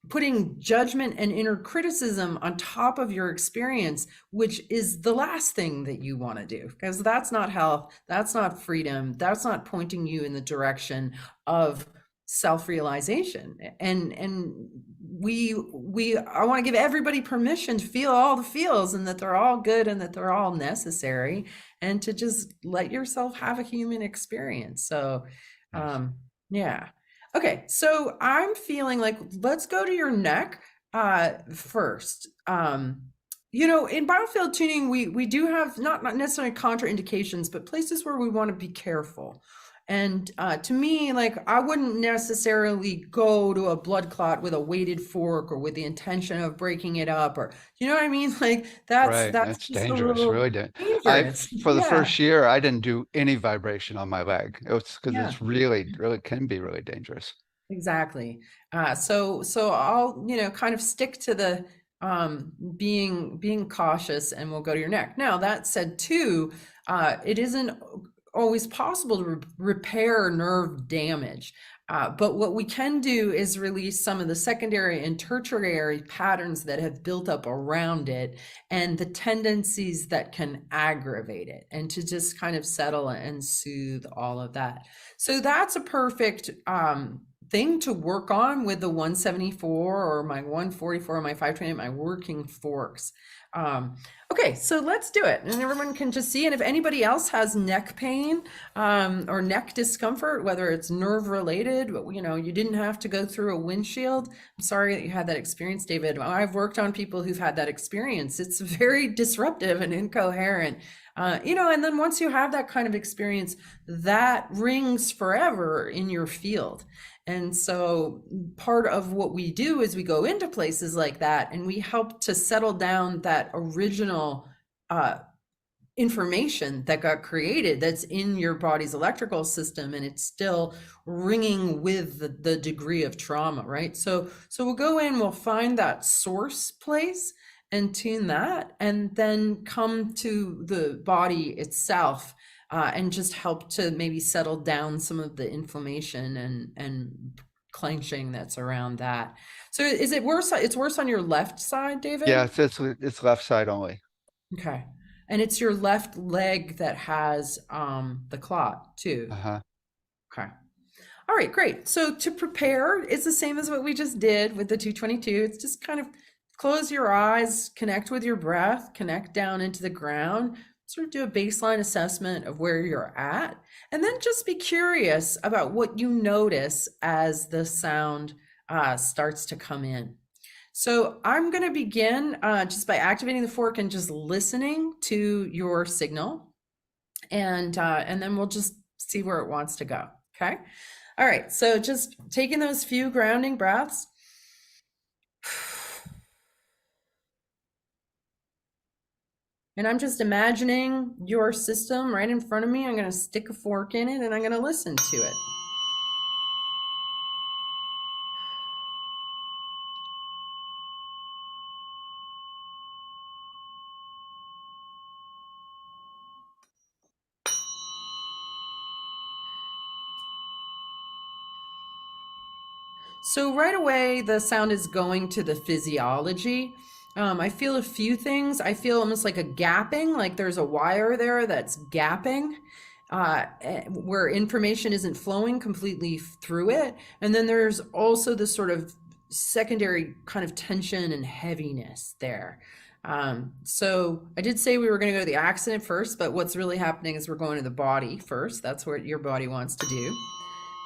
putting judgment and inner criticism on top of your experience, which is the last thing that you want to do because that's not health, that's not freedom, that's not pointing you in the direction of self-realization. And we I want to give everybody permission to feel all the feels and that they're all good and that they're all necessary, and to just let yourself have a human experience. So Yes. yeah. Okay, so I'm feeling like let's go to your neck first. In biofield tuning, we do have not necessarily contraindications, but places where we want to be careful. And to me, like, I wouldn't necessarily go to a blood clot with a weighted fork or with the intention of breaking it up, or you know what I mean? Like Right. that's That's just a dangerous. little Really dangerous. for the Yeah, first year, I didn't do any vibration on my leg. It was because yeah. it's really can be really dangerous. Exactly. So I'll, kind of stick to the being cautious, and we'll go to your neck. Now, that said, too, it isn't always possible to repair nerve damage. But what we can do is release some of the secondary and tertiary patterns that have built up around it and the tendencies that can aggravate it, and to just kind of settle and soothe all of that. So that's a perfect thing to work on with the 174 or my 144 or my 528, my working forks. Okay, so let's do it, and everyone can just see. And if anybody else has neck pain or neck discomfort, whether it's nerve related, but you didn't have to go through a windshield. I'm sorry that you had that experience, David. I've worked on people who've had that experience. It's very disruptive and incoherent. And then once you have that kind of experience, that rings forever in your field. And so part of what we do is we go into places like that and we help to settle down that original information that got created that's in your body's electrical system, and it's still ringing with the degree of trauma, right? So we'll go in, we'll find that source place and tune that, and then come to the body itself and just help to maybe settle down some of the inflammation and clenching that's around that. So is it worse? It's worse on your left side, Yeah, David? it's left side only. Okay. And it's your left leg that has the clot too. Uh-huh. Okay. All right, great. So to prepare, it's the same as what we just did with the 222. It's just kind of close your eyes, connect with your breath, connect down into the ground, sort of do a baseline assessment of where you're at, and then just be curious about what you notice as the sound starts to come in. So I'm going to begin just by activating the fork and just listening to your signal, and then we'll just see where it wants to go. Okay. All right. So just taking those few grounding breaths. And I'm just imagining your system right in front of me. I'm going to stick a fork in it and I'm going to listen to it. So right away, the sound is going to the physiology. I feel a few things. I feel almost like a gapping, like there's a wire there that's gapping, where information isn't flowing completely through it. And then there's also this sort of secondary kind of tension and heaviness there. So I did say we were going to go to the accident first, but what's really happening is we're going to the body first. That's what your body wants to do.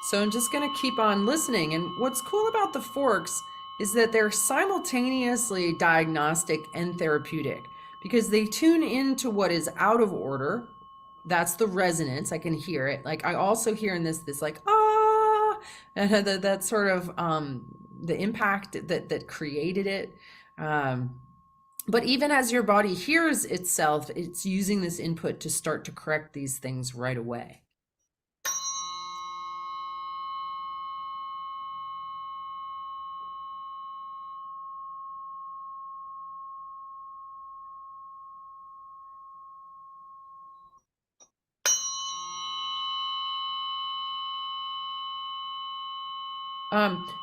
So I'm just going to keep on listening. And what's cool about the forks is that they're simultaneously diagnostic and therapeutic, because they tune into what is out of order. That's the resonance. I can hear it. Like I also hear in this like, ah, and that sort of the impact that created it. But even as your body hears itself, it's using this input to start to correct these things right away.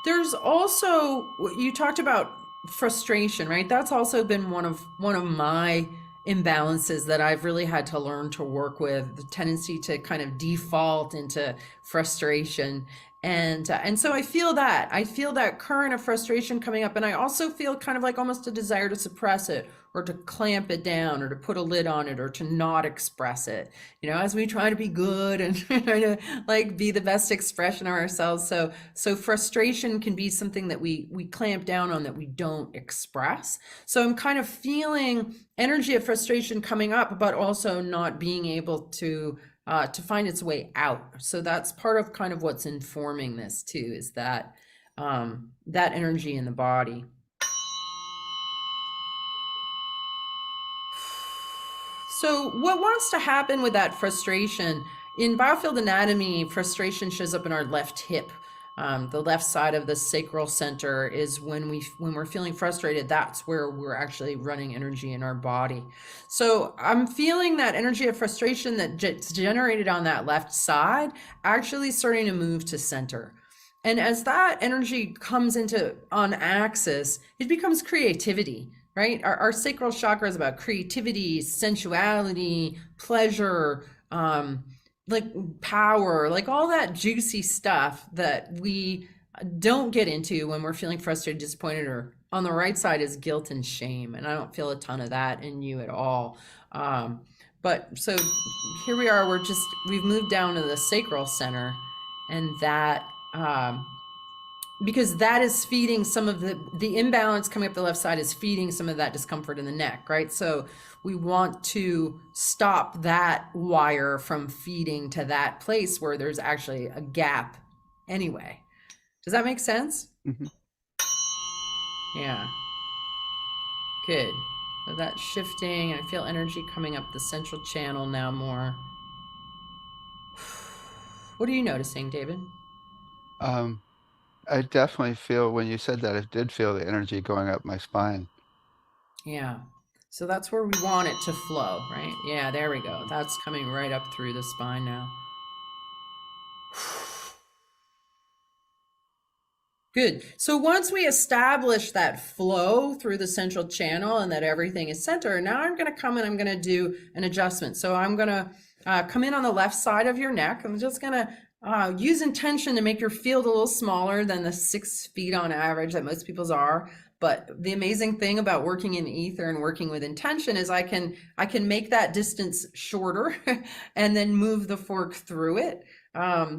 There's also, you talked about frustration, right? That's also been one of my imbalances that I've really had to learn to work with, the tendency to kind of default into frustration. And so I feel that current of frustration coming up, and I also feel kind of like almost a desire to suppress it or to clamp it down or to put a lid on it or to not express it, as we try to be good and try to like be the best expression of ourselves. So frustration can be something that we clamp down on, that we don't express. So I'm kind of feeling energy of frustration coming up, but also not being able to to find its way out. So that's part of kind of what's informing this too, is that that energy in the body. So what wants to happen with that frustration? In biofield anatomy, frustration shows up in our left hip. The left side of the sacral center is when we're feeling frustrated. That's where we're actually running energy in our body. So I'm feeling that energy of frustration that gets generated on that left side actually starting to move to center. And as that energy comes into on axis, it becomes creativity, right? Our sacral chakra is about creativity, sensuality, pleasure, like power, like all that juicy stuff that we don't get into when we're feeling frustrated, disappointed, or on the right side is guilt and shame. And I don't feel a ton of that in you at all. But so here we are, we've moved down to the sacral center, and that, because that is feeding some of the imbalance coming up the left side is feeding some of that discomfort in the neck, right? So we want to stop that wire from feeding to that place where there's actually a gap anyway. Does that make sense? Mm-hmm. Yeah. Good. So that's shifting. I feel energy coming up the central channel now more. What are you noticing, David? I definitely feel, when you said that, I did feel the energy going up my spine. Yeah. So that's where we want it to flow, right? Yeah, there we go. That's coming right up through the spine now. Good. So once we establish that flow through the central channel and that everything is centered, now I'm going to come and I'm going to do an adjustment. So I'm going to come in on the left side of your neck. I'm just going to use intention to make your field a little smaller than the 6 feet on average that most people's are. But the amazing thing about working in ether and working with intention is I can make that distance shorter and then move the fork through it.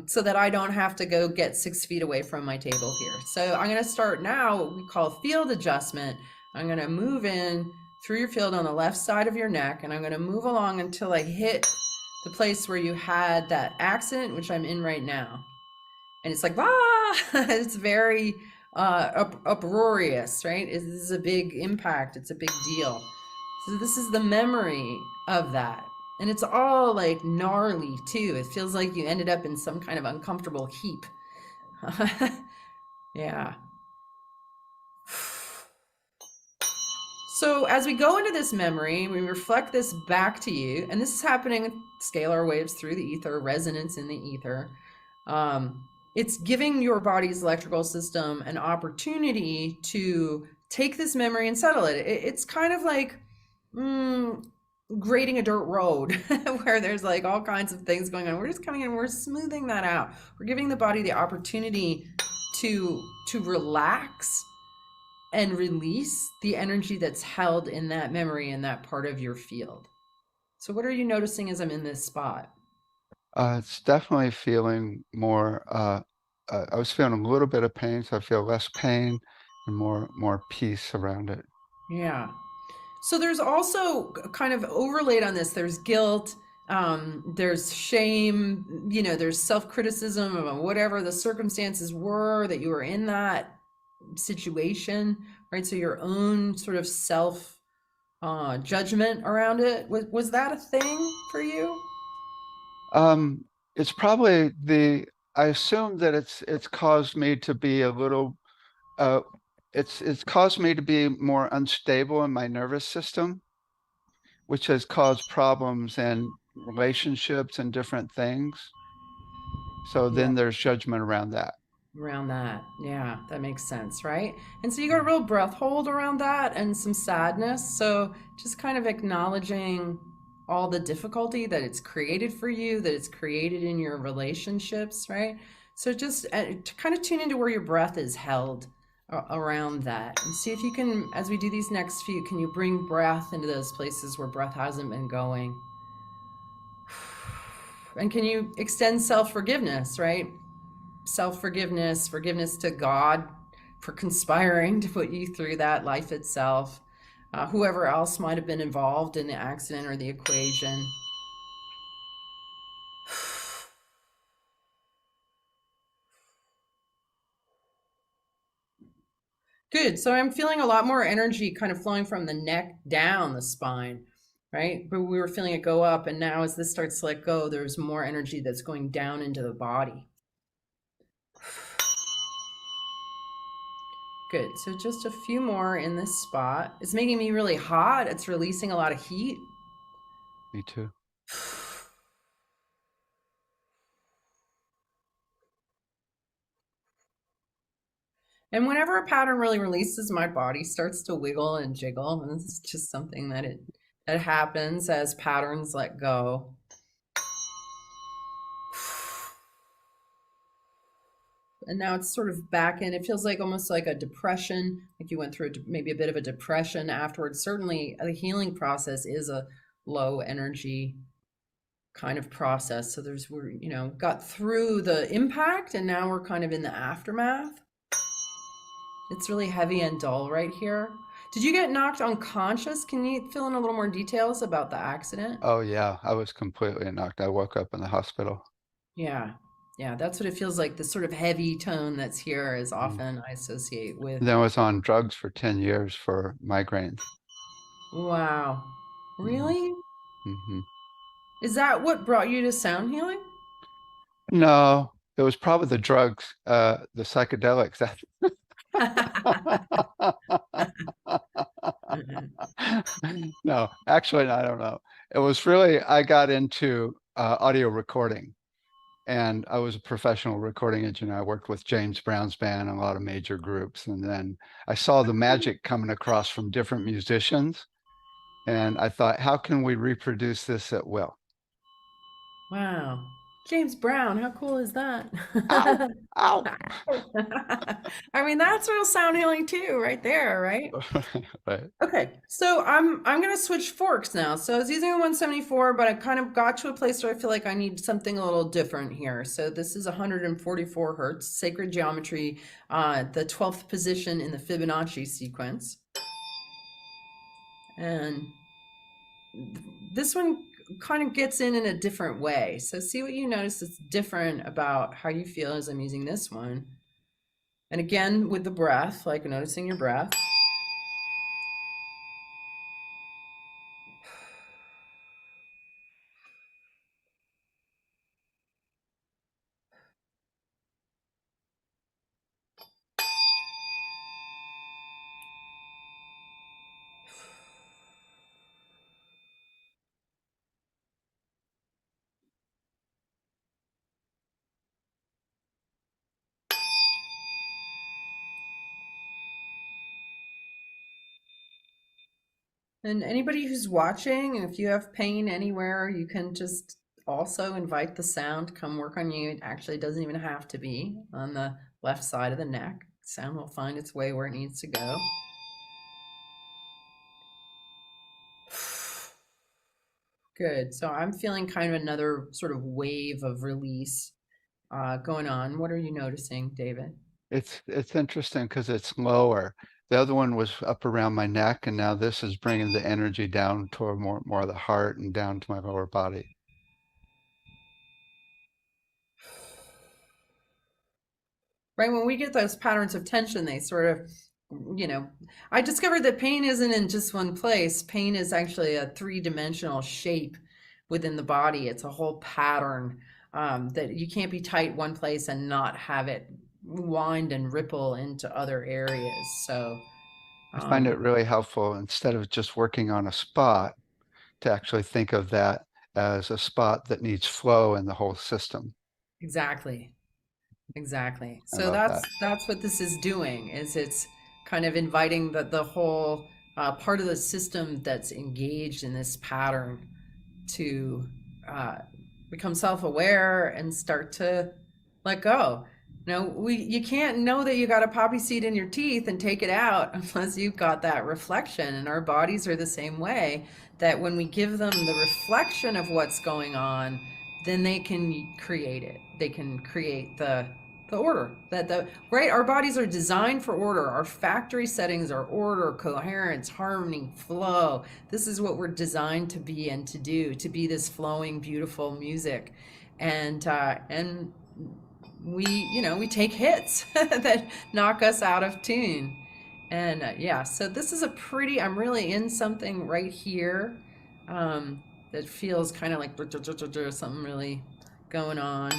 So that I don't have to go get 6 feet away from my table here. So I'm going to start now what we call field adjustment. I'm going to move in through your field on the left side of your neck, and I'm going to move along until I hit the place where you had that accident, which I'm in right now. And it's like, ah, it's very uproarious, right? This is a big impact. It's a big deal. So this is the memory of that. And it's all like gnarly too. It feels like you ended up in some kind of uncomfortable heap. Yeah. So as we go into this memory, we reflect this back to you, and this is happening scalar waves through the ether, resonance in the ether. It's giving your body's electrical system an opportunity to take this memory and settle it. It's kind of like grading a dirt road where there's like all kinds of things going on. We're just coming in, we're smoothing that out. We're giving the body the opportunity to relax and release the energy that's held in that memory in that part of your field. So what are you noticing as I'm in this spot? It's definitely feeling more, I was feeling a little bit of pain, so I feel less pain and more peace around it. Yeah. So there's also kind of overlaid on this, there's guilt, there's shame, there's self-criticism about whatever the circumstances were that you were in that situation, right? So your own sort of self judgment around it. Was that a thing for you? It's probably I assume that it's caused me to be a little, it's caused me to be more unstable in my nervous system, which has caused problems in relationships and different things. So Yeah. then there's judgment around that. Around that. Yeah, that makes sense, right? And so you got a real breath hold around that and some sadness. So just kind of acknowledging all the difficulty that it's created for you, that it's created in your relationships, right? So just to kind of tune into where your breath is held around that, and see if you can, as we do these next few, can you bring breath into those places where breath hasn't been going? And can you extend self-forgiveness, right? Self-forgiveness, forgiveness to God for conspiring to put you through that, life itself, whoever else might have been involved in the accident or the equation. Good. So I'm feeling a lot more energy kind of flowing from the neck down the spine, right? But we were feeling it go up, and now as this starts to let go, there's more energy that's going down into the body. Good. So just a few more in this spot. It's making me really hot. It's releasing a lot of heat. Me too. And whenever a pattern really releases, my body starts to wiggle and jiggle. And this is just something that happens as patterns let go. And now it's sort of back in. It feels like almost like a depression, like you went through maybe a bit of a depression afterwards. Certainly, the healing process is a low energy kind of process. So we're got through the impact, and now we're kind of in the aftermath. It's really heavy and dull right here. Did you get knocked unconscious? Can you fill in a little more details about the accident? Oh yeah, I was completely knocked. I woke up in the hospital. Yeah. Yeah, that's what it feels like. The sort of heavy tone that's here is Mm. often I associate with. Then I was on drugs for 10 years for migraines. Wow. Hmm. Really? Hmm. Is that what brought you to sound healing? No, it was probably the drugs, the psychedelics. No, actually, I don't know. It was really, I got into audio recording, and I was a professional recording engineer. I worked with James Brown's band and a lot of major groups. And then I saw the magic coming across from different musicians. And I thought, how can we reproduce this at will? Wow. James Brown, how cool is that? Ow, ow. I mean, that's real sound healing too, right there, right? Right. Okay, so I'm gonna switch forks now. So I was using a 174, but I kind of got to a place where I feel like I need something a little different here. So this is 144 hertz, sacred geometry, the 12th position in the Fibonacci sequence. And this one kind of gets in a different way. So see what you notice that's different about how you feel as I'm using this one. And again, with the breath, like noticing your breath. And anybody who's watching, if you have pain anywhere, you can just also invite the sound to come work on you. It actually doesn't even have to be on the left side of the neck. Sound will find its way where it needs to go. Good. So I'm feeling kind of another sort of wave of release going on. What are you noticing, David? It's interesting because it's lower. The other one was up around my neck, and now this is bringing the energy down toward more of the heart and down to my lower body. Right, when we get those patterns of tension, they sort of, I discovered that pain isn't in just one place. Pain is actually a three-dimensional shape within the body. It's a whole pattern that you can't be tight one place and not have it wind and ripple into other areas. So, I find it um, really helpful instead of just working on a spot to actually think of that as a spot that needs flow in the whole system. exactly. Exactly. I So love that's that. that's what this is doing, is it's kind of inviting the whole part of the system that's engaged in this pattern to uh, become self-aware and start to let go. You can't know that you got a poppy seed in your teeth and take it out unless you've got that reflection. And our bodies are the same way, that when we give them the reflection of what's going on, then they can create it. They can create the order that the right. Our bodies are designed for order. Our factory settings are order, coherence, harmony, flow. This is what we're designed to be and to do, to be this flowing, beautiful music. And we take hits that knock us out of tune. And yeah, so this is a pretty, I'm really in something right here that feels kind of like something really going on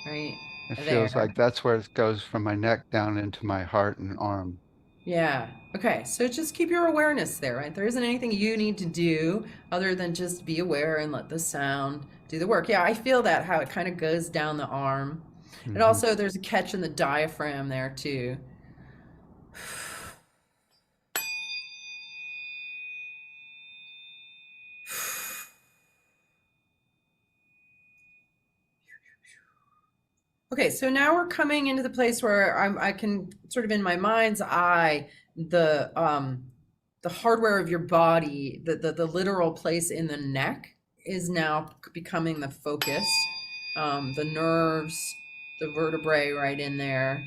right It there. feels like that's where it goes from my neck down into my heart and arm. Yeah. Okay. So just keep your awareness there, right? There isn't anything you need to do other than just be aware and let the sound do the work. Yeah, I feel that how it kind of goes down the arm. And Hmm. also there's a catch in the diaphragm there too. Okay, so now we're coming into the place where I can sort of in my mind's eye the hardware of your body, the literal place in the neck is now becoming the focus. The nerves, the vertebrae right in there.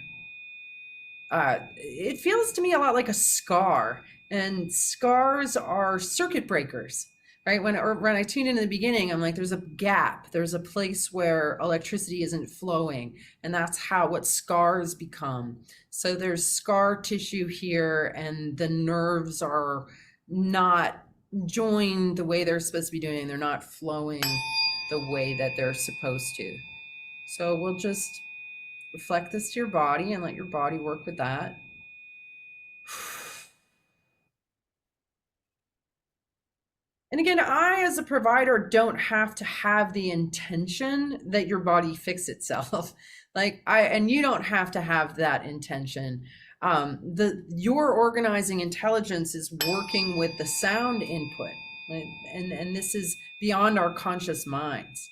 It feels to me a lot like a scar, and scars are circuit breakers, right? When I tune in the beginning, I'm like, there's a gap, there's a place where electricity isn't flowing, and that's how what scars become. So there's scar tissue here, and the nerves are not joined the way they're supposed to be doing. They're not flowing the way that they're supposed to. So we'll just reflect this to your body and let your body work with that. And again, I, as a provider, don't have to have the intention that your body fix itself. And you don't have to have that intention. Your organizing intelligence is working with the sound input, right? And this is beyond our conscious minds.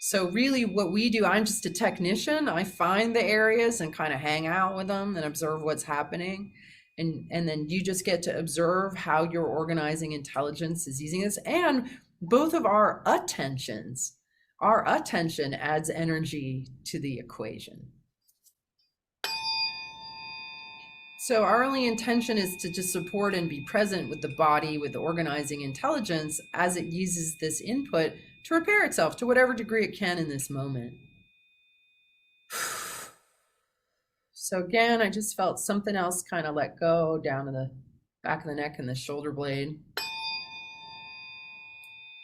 So really what we do, I'm just a technician. I find the areas and kind of hang out with them and observe what's happening. And then you just get to observe how your organizing intelligence is using this. And both of our attention adds energy to the equation. So our only intention is to just support and be present with the body, with the organizing intelligence as it uses this input to repair itself to whatever degree it can in this moment. So again, I just felt something else kind of let go down to the back of the neck and the shoulder blade.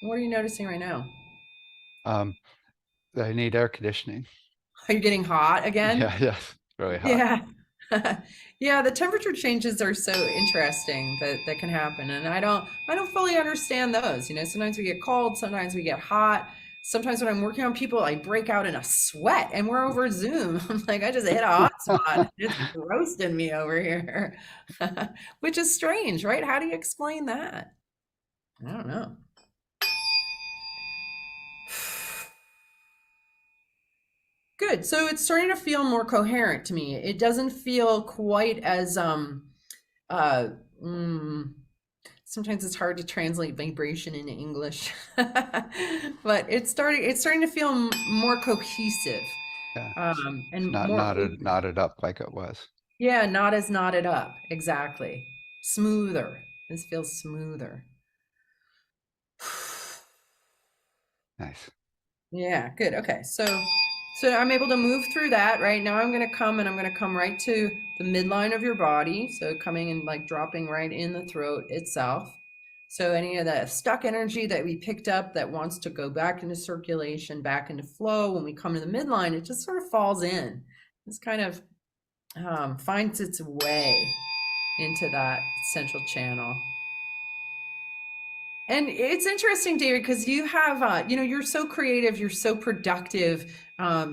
What are you noticing right now? I need air conditioning. Are you getting hot again? Yeah, yes, really hot. Yeah. Yeah, the temperature changes are so interesting that can happen. And I don't fully understand those. Sometimes we get cold, sometimes we get hot. Sometimes when I'm working on people, I break out in a sweat and we're over Zoom. I'm like, I just hit a hot spot. It's roasting me over here. Which is strange, right? How do you explain that? I don't know. Good. So it's starting to feel more coherent to me. It doesn't feel quite as uh sometimes it's hard to translate vibration into English. But it's starting to feel more cohesive. Yeah, it's And not more knotted up like it was. yeah, not as knotted up. Exactly. Smoother. This feels smoother. Nice. Yeah, good. Okay. So I'm able to move through that. Right now I'm going to come right to the midline of your body. So coming and like dropping right in the throat itself. So any of that stuck energy that we picked up that wants to go back into circulation, back into flow, when we come to the midline, it just sort of falls in. It's kind of finds its way into that central channel. And it's interesting, David, because you have, you're so creative, you're so productive.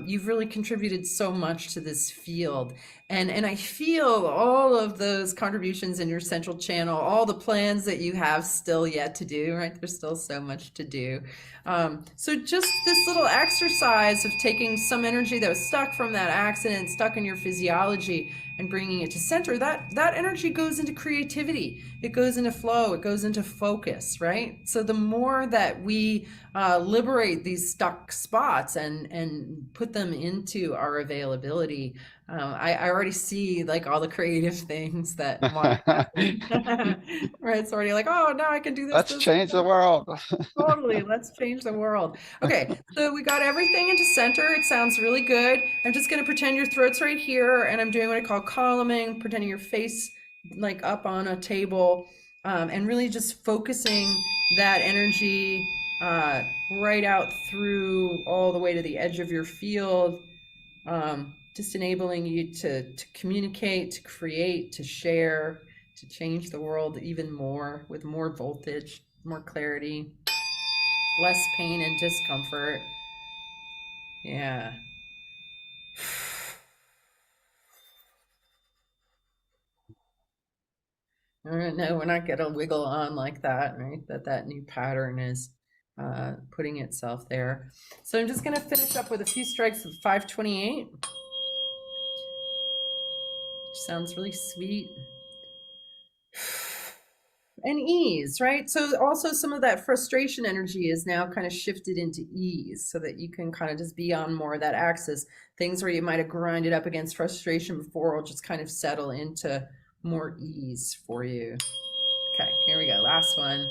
You've really contributed so much to this field. And I feel all of those contributions in your central channel, all the plans that you have still yet to do, right? There's still so much to do. So just this little exercise of taking some energy that was stuck from that accident, stuck in your physiology, and bringing it to center, that energy goes into creativity, it goes into flow, it goes into focus, right? So the more that we liberate these stuck spots and put them into our availability, I already see like all the creative things that want to happen. Right, it's already like, oh, now I can do this. Let's change the world. Totally. Let's change the world. Okay, so we got everything into center. It sounds really good. I'm just going to pretend your throat's right here, and I'm doing what I call columning, pretending your face like up on a table, and really just focusing that energy right out through all the way to the edge of your field, just enabling you to communicate, to create, to share, to change the world even more with more voltage, more clarity, less pain and discomfort. Yeah. No, we're not gonna wiggle on like that, right? That new pattern is putting itself there. So I'm just gonna finish up with a few strikes of 528, which sounds really sweet. And ease, right? So also some of that frustration energy is now kind of shifted into ease so that you can kind of just be on more of that axis. Things where you might have grinded up against frustration before will just kind of settle into more ease for you. Okay, here we go. Last one.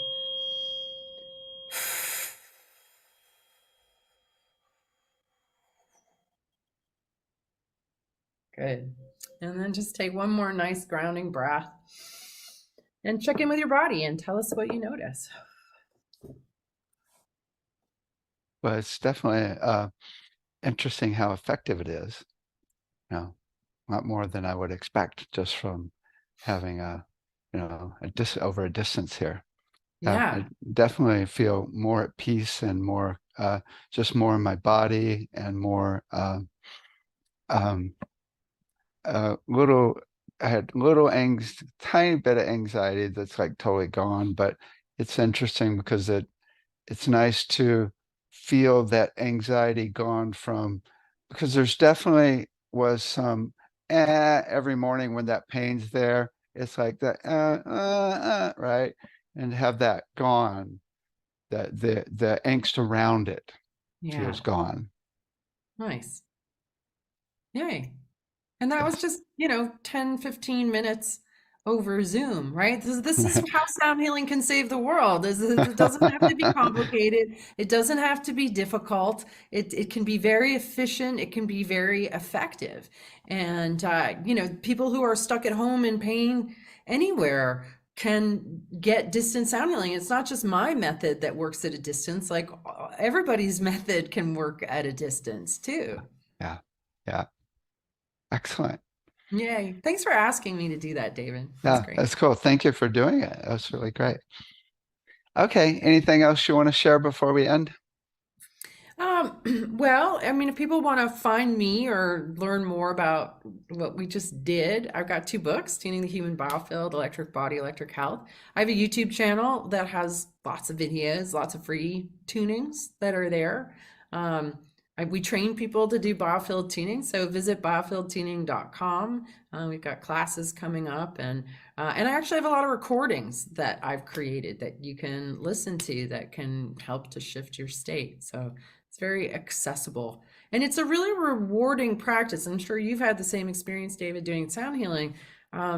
Good. And then just take one more nice grounding breath and check in with your body and tell us what you notice. Well, it's definitely interesting how effective it is. You know, a lot more than I would expect just from having over a distance here. Yeah. I definitely feel more at peace and more just more in my body and more little. I had tiny bit of anxiety that's like totally gone, but it's interesting because it's nice to feel that anxiety gone from, because there's definitely was some every morning when that pain's there, it's like that right, and have that gone, that the angst around it Yeah. feels gone. Nice. Yay. And that was Yes. just, 10, 15 minutes over Zoom, right? This is how sound healing can save the world. It doesn't have to be complicated. It doesn't have to be difficult. It can be very efficient. It can be very effective. And, people who are stuck at home in pain anywhere can get distant sound healing. It's not just my method that works at a distance. Like everybody's method can work at a distance too. Yeah, yeah, excellent. Yay. Thanks for asking me to do that, David. That's Yeah, great. that's cool. Thank you for doing it. That's really great. Okay, anything else you want to share before we end? Well, I mean, if people want to find me or learn more about what we just did, I've got two books, Tuning the Human Biofield, Electric Body, Electric Health. I have a YouTube channel that has lots of videos, lots of free tunings that are there. Um, we train people to do biofield tuning, so visit biofieldtuning.com. We've got classes coming up, and I actually have a lot of recordings that I've created that you can listen to that can help to shift your state. So it's very accessible. And it's a really rewarding practice. I'm sure you've had the same experience, David, doing sound healing,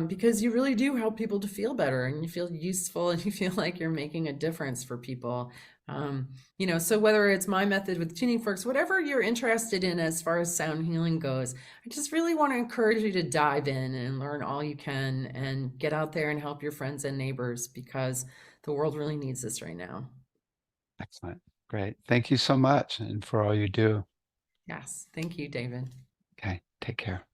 because you really do help people to feel better and you feel useful and you feel like you're making a difference for people. So whether it's my method with tuning forks, whatever you're interested in as far as sound healing goes, I just really want to encourage you to dive in and learn all you can and get out there and help your friends and neighbors because the world really needs this right now. Excellent. Great. Thank you so much and for all you do. Yes. Thank you, David. Okay, take care.